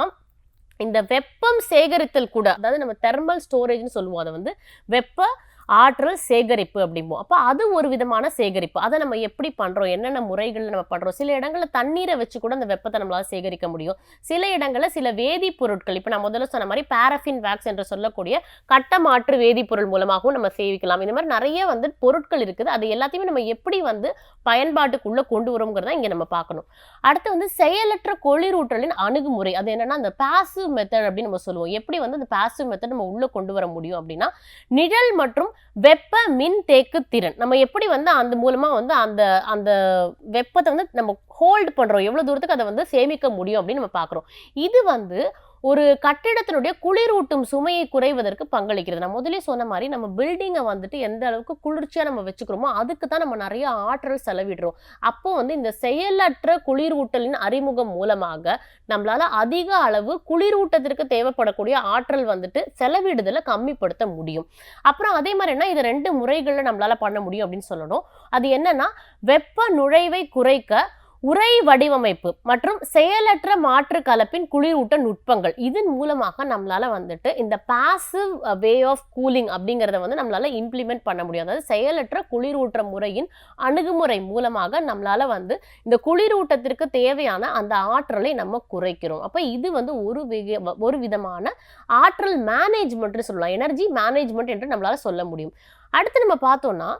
இந்த வெப்பம் சேகரித்தல் கூட, அதாவது நம்ம தெர்மல் ஸ்டோரேஜ்னு சொல்லுவோம், அதை வந்து வெப்ப ஆற்றல் சேகரிப்பு அப்படிம்போம். அப்போ அது ஒரு விதமான சேகரிப்பு. அதை நம்ம எப்படி பண்றோம், என்னென்ன முறைகள் நம்ம பண்றோம். சில இடங்களில் தண்ணீரை வச்சு கூட அந்த வெப்பத்தை நம்மளால சேகரிக்க முடியும். சில இடங்களில் சில வேதிப்பொருட்கள், இப்போ நான் முதல்ல சொன்ன மாதிரி பாரஃபின் வேக்ஸ் என்று சொல்லக்கூடிய கட்ட மாற்று வேதிப்பொருள் மூலமாகவும் நம்ம சேவிக்கலாம். இந்த மாதிரி நிறைய வந்து பொருட்கள் இருக்குது. அது எல்லாத்தையுமே நம்ம எப்படி வந்து பயன்பாட்டுக்குள்ள கொண்டு வரோங்கிறத இங்க நம்ம பார்க்கணும். அடுத்து வந்து செயலற்ற குளிரூட்டலின் அணுகுமுறை, அது என்னன்னா அந்த பாசிவ் மெத்தட் அப்படின்னு நம்ம சொல்லுவோம். எப்படி வந்து அந்த பாசிவ் மெத்தட் நம்ம உள்ள கொண்டு வர முடியும் அப்படின்னா, நிழல் மற்றும் வெப்ப மின் தேக்கு திறன், நம்ம எப்படி வந்து அந்த மூலமா வந்து அந்த அந்த வெப்பத்தை வந்து நம்ம ஹோல்ட் பண்றோம், எவ்வளவு தூரத்துக்கு அதை வந்து சேமிக்க முடியும் அப்படின்னு நம்ம பார்க்குறோம். இது வந்து ஒரு கட்டிடத்தினுடைய குளிரூட்டும் சுமையை குறைவதற்கு பங்களிக்கிறது. நான் முதலே சொன்ன மாதிரி நம்ம பில்டிங்கை வந்துட்டு எந்த அளவுக்கு குளிர்ச்சியாக நம்ம வச்சுக்கிறோமோ அதுக்கு தான் நம்ம நிறைய ஆற்றல் செலவிடுறோம். அப்போ வந்து இந்த செயலற்ற குளிரூட்டலின் அறிமுகம் மூலமாக நம்மளால அதிக அளவு குளிரூட்டத்திற்கு தேவைப்படக்கூடிய ஆற்றல் வந்துட்டு செலவிடுதலை கம்மிப்படுத்த முடியும். அப்புறம் அதே மாதிரி என்ன, இது 2 முறைகளில் நம்மளால பண்ண முடியும் அப்படின்னு சொல்லணும். அது என்னன்னா, வெப்ப நுழைவை குறைக்க உறை வடிவமைப்பு மற்றும் செயலற்ற மாற்று கலப்பின் குளிரூட்ட நுட்பங்கள், இதன் மூலமாக நம்மளால வந்துட்டு இந்த பாசிவ் வே ஆஃப் கூலிங் அப்படிங்கிறத வந்து நம்மளால இம்ப்ளிமெண்ட் பண்ண முடியும். அதாவது செயலற்ற குளிரூட்ட முறையின் அணுகுமுறை மூலமாக நம்மளால வந்து இந்த குளிரூட்டத்திற்கு தேவையான அந்த ஆற்றலை நம்ம குறைக்கிறோம். அப்ப இது வந்து ஒரு விதமான ஆற்றல் மேனேஜ்மெண்ட் சொல்லலாம், எனர்ஜி மேனேஜ்மெண்ட் என்று நம்மளால சொல்ல முடியும். அடுத்து நம்ம பார்த்தோம்னா,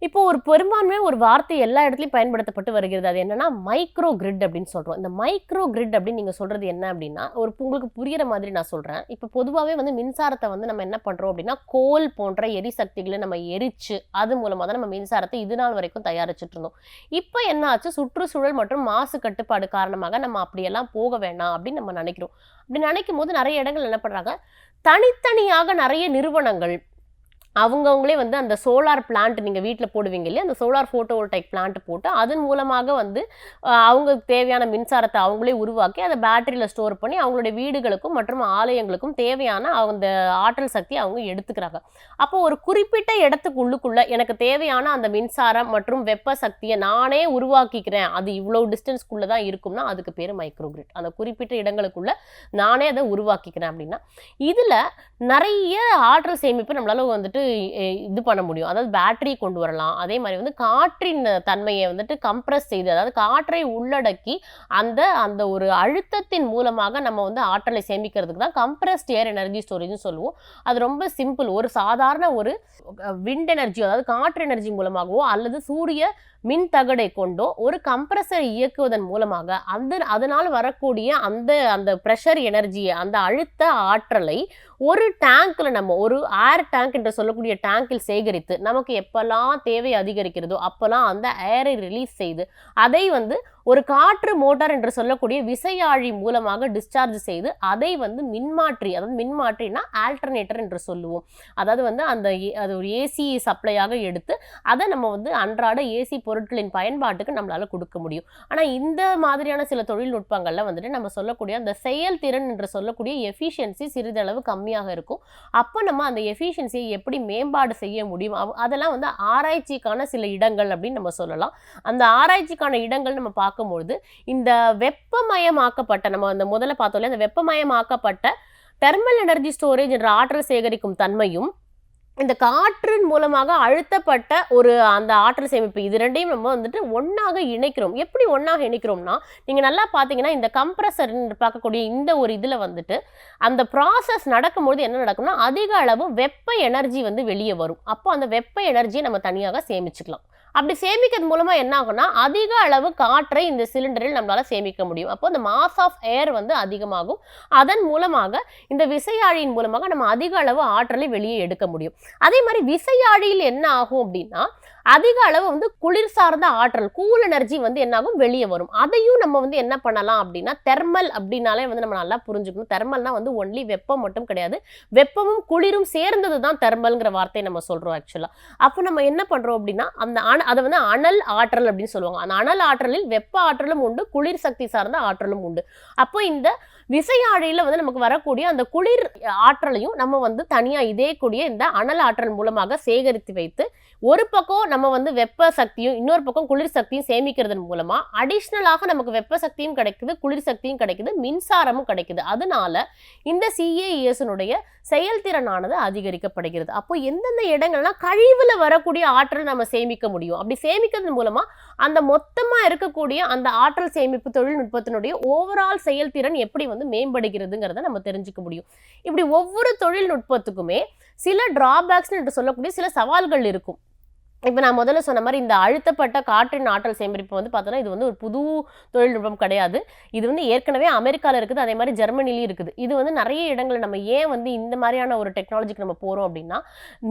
இப்போ ஒரு பெரும்பான்மையாக ஒரு வார்த்தை எல்லா இடத்துலையும் பயன்படுத்தப்பட்டு வருகிறது. அது என்னன்னா மைக்ரோ கிரிட் அப்படின்னு சொல்கிறோம். இந்த மைக்ரோ கிரிட் அப்படின்னு நீங்கள் சொல்கிறது என்ன அப்படின்னா, உங்களுக்கு புரிகிற மாதிரி நான் சொல்கிறேன். இப்போ பொதுவாகவே வந்து மின்சாரத்தை வந்து நம்ம என்ன பண்ணுறோம் அப்படின்னா, கோல் போன்ற எரிசக்திகளை நம்ம எரிச்சு அது மூலமாக தான் நம்ம மின்சாரத்தை இது நாள் வரைக்கும் தயாரிச்சுட்டு இருந்தோம். இப்போ என்ன ஆச்சு, சுற்றுச்சூழல் மற்றும் மாசு கட்டுப்பாடு காரணமாக நம்ம அப்படியெல்லாம் போக வேண்டாம் அப்படின்னு நம்ம நினைக்கிறோம். அப்படி நினைக்கும் போது நிறைய இடங்கள் என்ன பண்ணுறாங்க, தனித்தனியாக நிறைய நிறுவனங்கள் அவங்கவுங்களே வந்து அந்த சோலார் பிளான்ட், நீங்கள் வீட்டில் போடுவீங்க இல்லையா, அந்த சோலார் ஃபோட்டோவோல்டைக் பிளான்ட் போட்டு அதன் மூலமாக வந்து அவங்களுக்கு தேவையான மின்சாரத்தை அவங்களே உருவாக்கி அதை பேட்டரியில் ஸ்டோர் பண்ணி அவங்களுடைய வீடுகளுக்கும் மற்றும் ஆலயங்களுக்கும் தேவையான அந்த ஆற்றல் சக்தி அவங்க எடுத்துக்கிறாங்க. அப்போ ஒரு குறிப்பிட்ட இடத்துக்கு உள்ளுக்குள்ள எனக்கு தேவையான அந்த மின்சாரம் மற்றும் வெப்ப சக்தியை நானே உருவாக்கிக்கிறேன், அது இவ்வளோ டிஸ்டன்ஸ்க்குள்ளே தான் இருக்கும்னா அதுக்கு பேர் மைக்ரோகிரிட். அந்த குறிப்பிட்ட இடங்களுக்குள்ள நானே அதை உருவாக்கிக்கிறேன் அப்படின்னா, இதில் நிறைய ஆற்றல் சேமிப்பு நம்மளால வந்துட்டு இது பண்ண முடியும். அதாவது பேட்டரி கொண்டு வரலாம். அதே மாதிரி வந்து காற்றின் தன்மையை வந்துட்டு கம்ப்ரஸ் செய்து, அதாவது காற்றை உள்ளடக்கி அந்த அந்த ஒரு அழுத்தத்தின் மூலமாக நம்ம வந்து ஆற்றலை சேமிக்கிறதுக்கு தான் கம்ப்ரஸ்ட் ஏர் எனர்ஜி ஸ்டோரேஜ்னு சொல்லுவோம். அது ரொம்ப சிம்பிள். ஒரு சாதாரண ஒரு விண்ட் எனர்ஜி, அதாவது காற்று எனர்ஜி மூலமாகவோ அல்லது சூரிய மின் தகடை கொண்டோ ஒரு கம்ப்ரஸரை இயக்குவதன் மூலமாக அதனால் வரக்கூடிய அந்த அந்த ப்ரெஷர் எனர்ஜியை, அந்த அழுத்த ஆற்றலை ஒரு டேங்க்ல, நம்ம ஒரு ஏர் டேங்க் என்று சொல்லக்கூடிய டேங்கில் சேகரித்து நமக்கு எப்பெல்லாம் தேவை அதிகரிக்கிறதோ அப்பெல்லாம் அந்த ஏரை ரிலீஸ் செய்து அதை வந்து ஒரு காற்று மோட்டார் என்று சொல்லக்கூடிய விசையாழி மூலமாக டிஸ்சார்ஜ் செய்து அதை வந்து மின்மாற்றி, அதாவது மின்மாற்றினா ஆல்டர்னேட்டர் என்று சொல்லுவோம். அதாவது வந்து அது ஒரு ஏசி சப்ளையாக எடுத்து அதை நம்ம வந்து அன்றாட ஏசி பொருட்களின் பயன்பாட்டுக்கு நம்மளால கொடுக்க முடியும். ஆனால் இந்த மாதிரியான சில தொழில்நுட்பங்கள்ல வந்துட்டு நம்ம சொல்லக்கூடிய அந்த செயல்திறன் என்று சொல்லக்கூடிய எஃபிஷியன்சி சிறிதளவு கம்மியாக இருக்கும். அப்போ நம்ம அந்த எஃபிஷியன்சியை எப்படி மேம்பாடு செய்ய முடியும், அதெல்லாம் வந்து ஆராய்ச்சிக்கான சில இடங்கள் அப்படின்னு நம்ம சொல்லலாம். அந்த ஆராய்ச்சிக்கான இடங்கள் நம்ம பார்க்கும்பொழுது இந்த வெப்பமயமாக்கப்பட்ட, நம்ம அந்த முதல்ல பார்த்தோம்ல, அந்த வெப்பமயமாக்கப்பட்ட தெர்மல் எனர்ஜி ஸ்டோரேஜ் என்ற ஆற்றல் சேகரிக்கும் தன்மையும் இந்த காற்றின் மூலமாக அழுத்தப்பட்ட ஒரு அந்த ஆற்றல் சேமிப்பு, இது ரெண்டையும் நம்ம வந்துட்டு ஒன்றாக இணைக்கிறோம். எப்படி ஒன்றாக இணைக்கிறோம்னா, நீங்கள் நல்லா பார்த்தீங்கன்னா இந்த கம்ப்ரஸர் பார்க்கக்கூடிய இந்த ஒரு இதில் வந்துட்டு அந்த ப்ராசஸ் நடக்கும்போது என்ன நடக்கும்னா, அதிக அளவு வெப்ப எனர்ஜி வந்து வெளியே வரும். அப்போ அந்த வெப்ப எனர்ஜியை நம்ம தனியாக சேமிச்சுக்கலாம். அப்படி சேமிக்கிறது மூலமா என்ன ஆகும்னா, அதிக அளவு காற்றை இந்த சிலிண்டரில் நம்மளால சேமிக்க முடியும். அப்போ இந்த மாஸ் ஆஃப் ஏர் வந்து அதிகமாகும். அதன் மூலமாக இந்த விசையாழியின் மூலமாக நம்ம அதிக அளவு ஆற்றலை வெளியே எடுக்க முடியும். அதே மாதிரி விசையாழியில் என்ன ஆகும் அப்படின்னா, அதிக அளவு வந்து குளிர் சார்ந்த ஆற்றல் கூல் எனர்ஜி வந்து என்னாகும் வெளியே வரும். அதையும் நம்ம வந்து என்ன பண்ணலாம் அப்படின்னா, தெர்மல் அப்படின்னாலே வந்து நம்ம நல்லா புரிஞ்சுக்கணும். தெர்மல்னா வந்து ஒன்லி வெப்பம் மட்டும் கிடையாது. வெப்பமும் குளிரும் சேர்ந்தது தான் தெர்மல்ங்கிற வார்த்தையை நம்ம சொல்றோம் ஆக்சுவலா. அப்போ நம்ம என்ன பண்றோம் அப்படின்னா, அந்த அதை வந்து அனல் ஆற்றல் அப்படின்னு சொல்லுவாங்க. அந்த அனல் ஆற்றலில் வெப்ப ஆற்றலும் உண்டு, குளிர் சக்தி சார்ந்த ஆற்றலும் உண்டு. அப்போ இந்த விசையாழியில வந்து நமக்கு வரக்கூடிய அந்த குளிர் ஆற்றலையும் நம்ம வந்து தனியா இதே கூடிய இந்த அனல் ஆற்றல் மூலமாக சேகரித்து வைத்து, ஒரு பக்கம் நம்ம வந்து வெப்ப சக்தியும் இன்னொரு பக்கம் குளிர் சக்தியும் சேமிக்கிறதன் மூலமா அடிஷ்னலாக நமக்கு வெப்ப சக்தியும் கிடைக்குது, குளிர் சக்தியும் கிடைக்குது, மின்சாரமும் கிடைக்குது. அதனால இந்த CAES செயல்திறனானது அதிகரிக்கப்படுகிறது. அப்போ எந்தெந்த இடங்கள்லாம் கழிவுல வரக்கூடிய ஆற்றல் நம்ம சேமிக்க முடியும், அப்படி சேமிக்கிறது மூலமா அந்த மொத்தமா இருக்கக்கூடிய அந்த ஆற்றல் சேமிப்பு தொழில்நுட்பத்தினுடைய ஓவரால் செயல்திறன் எப்படி வந்து மேம்படுகிறதுங்கிறத நம்ம தெரிஞ்சுக்க முடியும். இப்படி ஒவ்வொரு தொழில்நுட்பத்துக்குமே சில டிராபேக்ஸ் என்று சொல்லக்கூடிய சில சவால்கள் இருக்கும். இப்போ நான் முதல்ல சொன்ன மாதிரி இந்த அழுத்தப்பட்ட காற்றின் ஆற்றல் சேகரிப்பு வந்து பார்த்தோன்னா இது வந்து ஒரு புது தொழில்நுட்பம் கிடையாது. இது வந்து ஏற்கனவே அமெரிக்காவில் இருக்குது, அதே மாதிரி ஜெர்மனிலையும் இருக்குது. இது வந்து நிறைய இடங்களில் நம்ம ஏன் வந்து இந்த மாதிரியான ஒரு டெக்னாலஜிக்கு நம்ம போகிறோம் அப்படின்னா,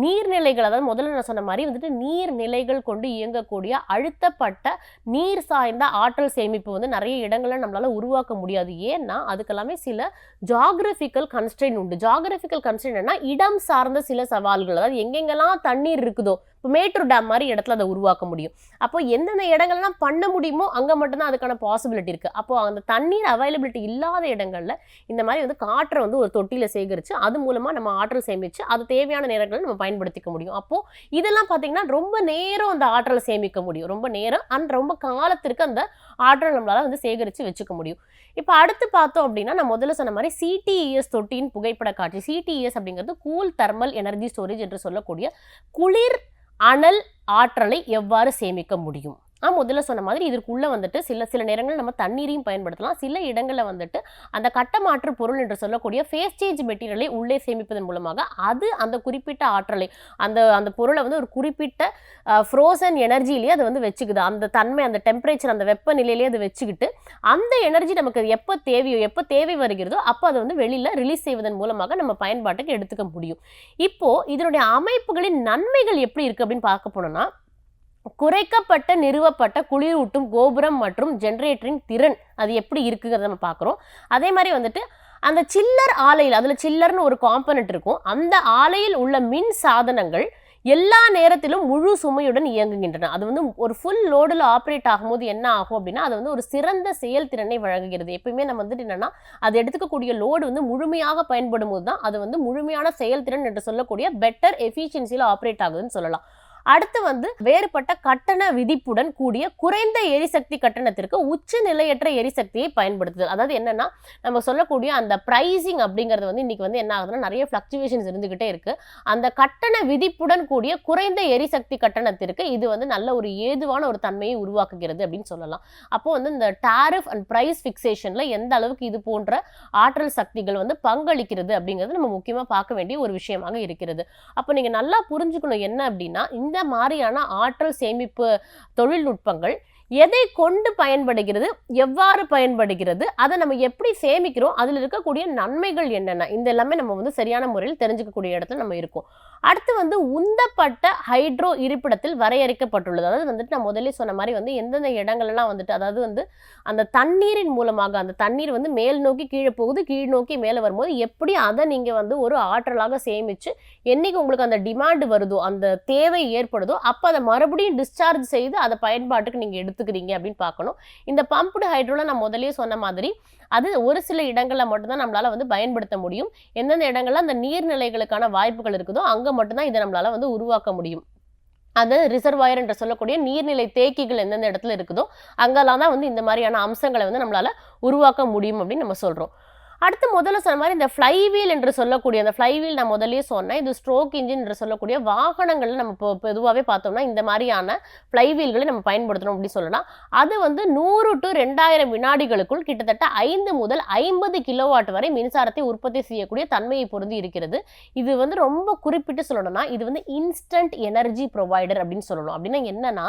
நீர்நிலைகள், அதாவது முதல்ல நான் சொன்ன மாதிரி வந்துட்டு நீர்நிலைகள் கொண்டு இயங்கக்கூடிய அழுத்தப்பட்ட நீர் சார்ந்த ஆற்றல் சேமிப்பு வந்து நிறைய இடங்களில் நம்மளால் உருவாக்க முடியாது. ஏன்னா அதுக்கெல்லாமே சில ஜாகிரபிக்கல் கன்ஸ்ட்ரெயின் உண்டு. ஜாகிரபிக்கல் கன்ஸ்ட்ரெயின்னா இடம் சார்ந்த சில சவால்கள், அதாவது எங்கெங்கெல்லாம் தண்ணீர் இருக்குதோ, இப்போ மேட்டூர் டேம் மாதிரி இடத்துல அதை உருவாக்க முடியும். அப்போ எந்தெந்த இடங்கள்லாம் பண்ண முடியுமோ அங்கே மட்டும்தான் அதுக்கான பாசிபிலிட்டி இருக்குது. அப்போ அந்த தண்ணீர் அவைலபிலிட்டி இல்லாத இடங்களில் இந்த மாதிரி வந்து காற்றை வந்து ஒரு தொட்டியில் சேகரித்து அது மூலமாக நம்ம ஆற்றல் சேமித்து அது தேவையான நேரங்களில் நம்ம பயன்படுத்திக்க முடியும். அப்போது இதெல்லாம் பார்த்திங்கன்னா ரொம்ப நேரம் அந்த ஆற்றலை சேமிக்க முடியும், ரொம்ப நேரம் அண்ட் ரொம்ப காலத்திற்கு அந்த ஆற்றல் நம்மளால் வந்து சேகரித்து வச்சுக்க முடியும். இப்போ அடுத்து பார்த்தோம் அப்படின்னா, நான் முதல்ல சொன்ன மாதிரி CTES தொட்டியின் புகைப்பட காட்சி. CTES அப்படிங்கிறது கூல் தெர்மல் எனர்ஜி ஸ்டோரேஜ் என்று சொல்லக்கூடிய குளிர் அனல் ஆற்றலை எவ்வாறு சேமிக்க முடியும். முதல்ல சொன்ன மாதிரி இதற்குள்ள வந்துட்டு சில நேரங்கள் நம்ம தண்ணீரையும் பயன்படுத்தலாம். சில இடங்களில் வந்துட்டு அந்த கட்டமாற்று பொருள் என்று சொல்லக்கூடிய ஃபேஸ் சேஞ்ச் மெட்டீரியலை உள்ளே சேமிப்பதன் மூலமாக அது அந்த குறிப்பிட்ட ஆற்றலை அந்த பொருளை வந்து ஒரு குறிப்பிட்ட ஃப்ரோசன் எனர்ஜிலேயே அதை வந்து வச்சுக்குது. அந்த தன்மை, அந்த டெம்பரேச்சர், அந்த வெப்பநிலையிலேயே அதை வச்சுக்கிட்டு அந்த எனர்ஜி நமக்கு எப்போ தேவையோ, எப்போ தேவை வருகிறதோ அப்போ அதை வந்து வெளியில் ரிலீஸ் செய்வதன் மூலமாக நம்ம பயன்பாட்டுக்கு எடுத்துக்க முடியும். இப்போது இதனுடைய அமைப்புகளின் நன்மைகள் எப்படி இருக்குது அப்படின்னு பார்க்க போனோம்னா, குறைக்கப்பட்ட நிறுவப்பட்ட குளிரூட்டும் கோபுரம் மற்றும் ஜெனரேட்டரின் திறன் அது எப்படி இருக்குங்கிறத நம்ம பார்க்குறோம். அதே மாதிரி வந்துட்டு அந்த சில்லர் ஆலையில், அதில் சில்லர்னு ஒரு காம்பனண்ட் இருக்கும், அந்த ஆலையில் உள்ள மின் சாதனங்கள் எல்லா நேரத்திலும் முழு சுமையுடன் இயங்குகின்றன. அது வந்து ஒரு ஃபுல் லோடில் ஆப்ரேட் ஆகும்போது என்ன ஆகும் அப்படின்னா, அது வந்து ஒரு சிறந்த செயல்திறனை வழங்குகிறது. எப்பயுமே நம்ம வந்துட்டு என்னன்னா, அது எடுத்துக்கக்கூடிய லோடு வந்து முழுமையாக பயன்படும் போது தான் அது வந்து முழுமையான செயல்திறன் என்று சொல்லக்கூடிய பெட்டர் எஃபிஷியன்சியில் ஆப்ரேட் ஆகுதுன்னு சொல்லலாம். அடுத்து வந்து வேறுபட்ட கட்டண விதிப்புடன் கூடிய குறைந்த எரிசக்தி கட்டணத்திற்கு உச்ச நிலையற்ற எரிசக்தியை பயன்படுத்துதல். அதாவது என்னன்னா, நம்ம சொல்லக்கூடிய அந்த பிரைசிங் அப்படிங்கிறது வந்து இன்னைக்கு வந்து என்ன ஆகுதுன்னா, நிறைய ஃபிளக்சுவேஷன்ஸ் இருந்துகிட்டே இருக்கு. அந்த கட்டண விதிப்புடன் கூடிய குறைந்த எரிசக்தி கட்டணத்திற்கு இது வந்து நல்ல ஒரு ஏதுவான ஒரு தன்மையை உருவாக்குகிறது அப்படின்னு சொல்லலாம். அப்போ வந்து இந்த டாரிஃப் அண்ட் பிரைஸ் ஃபிக்சேஷன்ல எந்த அளவுக்கு இது போன்ற ஆற்றல் சக்திகள் வந்து பங்களிக்கிறது அப்படிங்கிறது நம்ம முக்கியமா பார்க்க வேண்டிய ஒரு விஷயமாக இருக்கிறது. அப்போ நீங்க நல்லா புரிஞ்சுக்கணும் என்ன அப்படின்னா, இந்த மாதிரியான ஆற்றல் சேமிப்பு தொழில்நுட்பங்கள் எதை கொண்டு பயன்படுகிறது, எவ்வாறு பயன்படுகிறது, அதை நம்ம எப்படி சேமிக்கிறோம், அதில் இருக்கக்கூடிய நன்மைகள் என்னென்ன, இந்த எல்லாமே நம்ம வந்து சரியான முறையில் தெரிஞ்சுக்கக்கூடிய இடத்துல நம்ம இருக்கோம். அடுத்து வந்து உந்தப்பட்ட ஹைட்ரோ இருப்பிடத்தில் வரையறுக்கப்பட்டுள்ளது. அதாவது வந்துட்டு நான் முதலே சொன்ன மாதிரி வந்து எந்தெந்த இடங்கள்லாம் வந்துட்டு, அதாவது வந்து அந்த தண்ணீரின் மூலமாக அந்த தண்ணீர் வந்து மேல் நோக்கி கீழே போகுது, கீழ் நோக்கி மேலே வரும்போது எப்படி அதை நீங்கள் வந்து ஒரு ஆற்றலாக சேமித்து என்னைக்கு உங்களுக்கு அந்த டிமாண்ட் வருதோ, அந்த தேவை ஏற்படுதோ அப்போ அதை மறுபடியும் டிஸ்சார்ஜ் செய்து அதை பயன்பாட்டுக்கு நீங்கள் எடுத்துக்கிறீங்க அப்படின்னு பார்க்கணும். இந்த பம்ப்டு ஹைட்ரோல நான் முதலே சொன்ன மாதிரி அது ஒரு சில இடங்களில் மட்டும்தான் நம்மளால வந்து பயன்படுத்த முடியும். எந்தெந்த இடங்கள்ல அந்த நீர்நிலைகளுக்கான வாய்ப்புகள் இருக்குதோ அங்கே மட்டும்தான் இதை நம்மளால வந்து உருவாக்க முடியும். அது ரிசர்வாயர் என்று சொல்லக்கூடிய நீர்நிலை தேக்கிகள் எந்தெந்த இடத்துல இருக்குதோ அங்கெல்லாம் தான் வந்து இந்த மாதிரியான அம்சங்களை வந்து நம்மளால உருவாக்க முடியும் அப்படின்னு நம்ம சொல்றோம். அடுத்து முதல்ல சொன்ன மாதிரி இந்த ஃப்ளைவீல் என்று சொல்லக்கூடிய அந்த ஃப்ளைவீல் நான் முதலே சொன்னேன், இது ஸ்ட்ரோக் இன்ஜின் என்று சொல்லக்கூடிய வாகனங்களில் நம்ம இப்போ பொதுவாகவே பார்த்தோம்னா இந்த மாதிரியான ஃப்ளைவீல்களை நம்ம பயன்படுத்தணும் அப்படின்னு சொல்லலாம். அது வந்து 100 to 2000 வினாடிகளுக்குள் கிட்டத்தட்ட 5 முதல் 50 கிலோவாட் வரை மின்சாரத்தை உற்பத்தி செய்யக்கூடிய தன்மையை பொருந்தி இருக்கிறது. இது வந்து ரொம்ப குறிப்பிட்டு சொல்லணும்னா இது வந்து இன்ஸ்டன்ட் எனர்ஜி ப்ரொவைடர் அப்படின்னு சொல்லணும். அப்படின்னா என்னன்னா,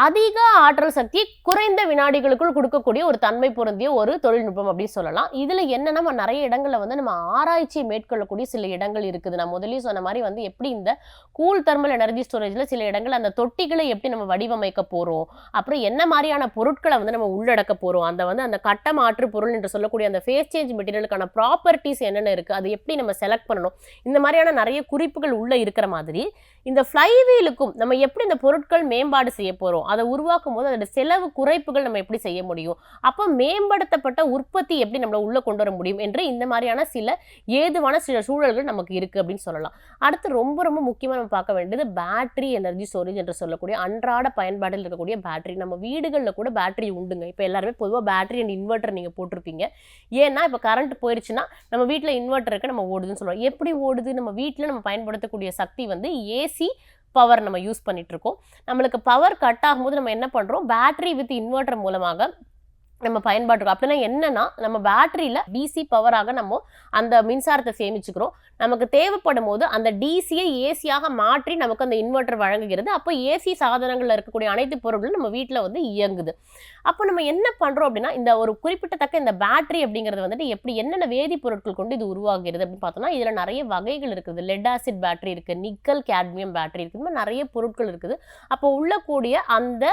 அதிக ஆற்றல் சக்தியை குறைந்த வினாடிகளுக்குள் கொடுக்கக்கூடிய ஒரு தன்மை பொருந்திய ஒரு தொழில்நுட்பம் அப்படின்னு சொல்லலாம். இதுல என்ன நம்ம நிறைய இடங்கள்ல வந்து நம்ம ஆராய்ச்சி மேற்கொள்ளக்கூடிய சில இடங்கள் இருக்குது. நான் முதல்லயே சொன்ன மாதிரி வந்து எப்படி இந்த கூல் தெர்மல் எனர்ஜி ஸ்டோரேஜ்ல சில இடங்கள் அந்த தொட்டிகளை எப்படி நம்ம வடிவமைக்க போறோம், அப்புறம் என்ன மாதிரியான பொருட்களை வந்து நம்ம உள்ளடக்க போறோம், அந்த கட்ட மாற்று பொருள் என்று சொல்லக்கூடிய அந்த ஃபேஸ் சேஞ்ச் மெட்டீரியலுக்கான ப்ராப்பர்ட்டிஸ் என்னென்ன இருக்கு, அது எப்படி நம்ம செலக்ட் பண்ணணும், இந்த மாதிரியான நிறைய குறிப்புகள் உள்ள இருக்கிற மாதிரி இந்த ஃப்ளைவீலுக்கும் நம்ம எப்படி இந்த பொருட்கள் மேம்பாடு செய்ய போறோம், அதை உருவாக்கும் போது அதோட செலவு குறைப்புகள் நம்ம எப்படி செய்ய முடியும், அப்போ மேம்படுத்தப்பட்ட உற்பத்தி எப்படி நம்மள உள்ள கொண்டு வர முடியும் என்று இந்த மாதிரியான சில ஏதுவான சில சூழல்கள் நமக்கு இருக்கு அப்படின்னு சொல்லலாம். அடுத்து ரொம்ப ரொம்ப முக்கியமா நம்ம பார்க்க வேண்டியது பேட்டரி எனர்ஜி ஸ்டோரேஜ் என்று சொல்லக்கூடிய அன்றாட பயன்பாட்டில் இருக்கக்கூடிய பேட்டரி. நம்ம வீடுகளில் கூட பேட்டரி உண்டுங்க. இப்போ எல்லாருமே பொதுவாக பேட்டரி அண்ட் இன்வெர்டர் நீங்கள் போட்டிருப்பீங்க. ஏன்னா இப்போ கரண்ட் போயிடுச்சுன்னா நம்ம வீட்டில் இன்வெர்டர் இருக்கு, நம்ம ஓடுதுன்னு சொல்லுவோம். எப்படி ஓடுது? நம்ம வீட்டில் நம்ம பயன்படுத்தக்கூடிய சக்தி வந்து ஏசி பவர் நம்ம யூஸ் பண்ணிட்டு இருக்கோம். நம்மளுக்கு பவர் கட் ஆகும்போது நம்ம என்ன பண்றோம், பேட்டரி வித் இன்வெர்டர் மூலமாக நம்ம பயன்பாட்டுக்கு. அப்படின்னா என்னன்னா, நம்ம பேட்டரியில டிசி பவராக நம்ம அந்த மின்சாரத்தை சேமிச்சுக்கிறோம். நமக்கு தேவைப்படும் போது அந்த டிசியை ஏசியாக மாற்றி நமக்கு அந்த இன்வெர்டர் வழங்குகிறது. அப்போ ஏசி சாதனங்கள்ல இருக்கக்கூடிய அனைத்து பொருட்களும் நம்ம வீட்டில் வந்து இயங்குது. அப்போ நம்ம என்ன பண்றோம் அப்படின்னா, இந்த ஒரு குறிப்பிட்டத்தக்க இந்த பேட்டரி அப்படிங்கிறது வந்துட்டு எப்படி என்னென்ன வேதிப்பொருட்கள் கொண்டு இது உருவாகிறது அப்படின்னு பார்த்தோம்னா, இதுல நிறைய வகைகள் இருக்குது. லெட் ஆசிட் பேட்டரி இருக்கு, நிக்கல் கேட்மியம் பேட்டரி இருக்கு, இந்த மாதிரி நிறைய பொருட்கள் இருக்குது. அப்போ உள்ளக்கூடிய அந்த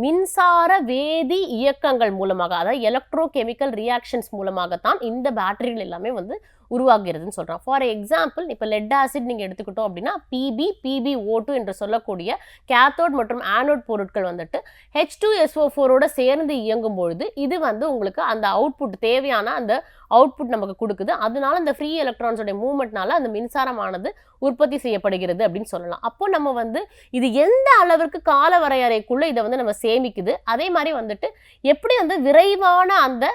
மின்சார வேதி இயக்கங்கள் மூலமாக, அதாவது எலக்ட்ரோ கெமிக்கல் ரியாக்ஷன்ஸ் மூலமாகத்தான் இந்த பேட்டரிகள் எல்லாமே வந்து உருவாகிறதுன்னு சொல்றான். ஃபார் எக்ஸாம்பிள், இப்போ லெட் ஆசிட் நீங்க எடுத்துக்கிட்டோம் அப்படின்னா PbO2 என்று சொல்லக்கூடிய கேத்தோட் மற்றும் ஆனோட் பொருட்கள் வந்துட்டு H2SO4 சேர்ந்து இயங்கும் பொழுது இது வந்து உங்களுக்கு அந்த அவுட்புட் தேவையான அந்த அவுட்புட் நமக்கு கொடுக்குது. அதனால இந்த ஃப்ரீ எலக்ட்ரான்ஸோட மூவ்மெண்ட்னால அந்த மின்சாரமானது உற்பத்தி செய்யப்படுகிறது அப்படின்னு சொல்லலாம். அப்போ நம்ம வந்து இது எந்த அளவிற்கு கால வரையறைக்குள்ள இதை வந்து நம்ம சேமிக்குது, அதே மாதிரி வந்துட்டு எப்படி வந்து விரைவான அந்த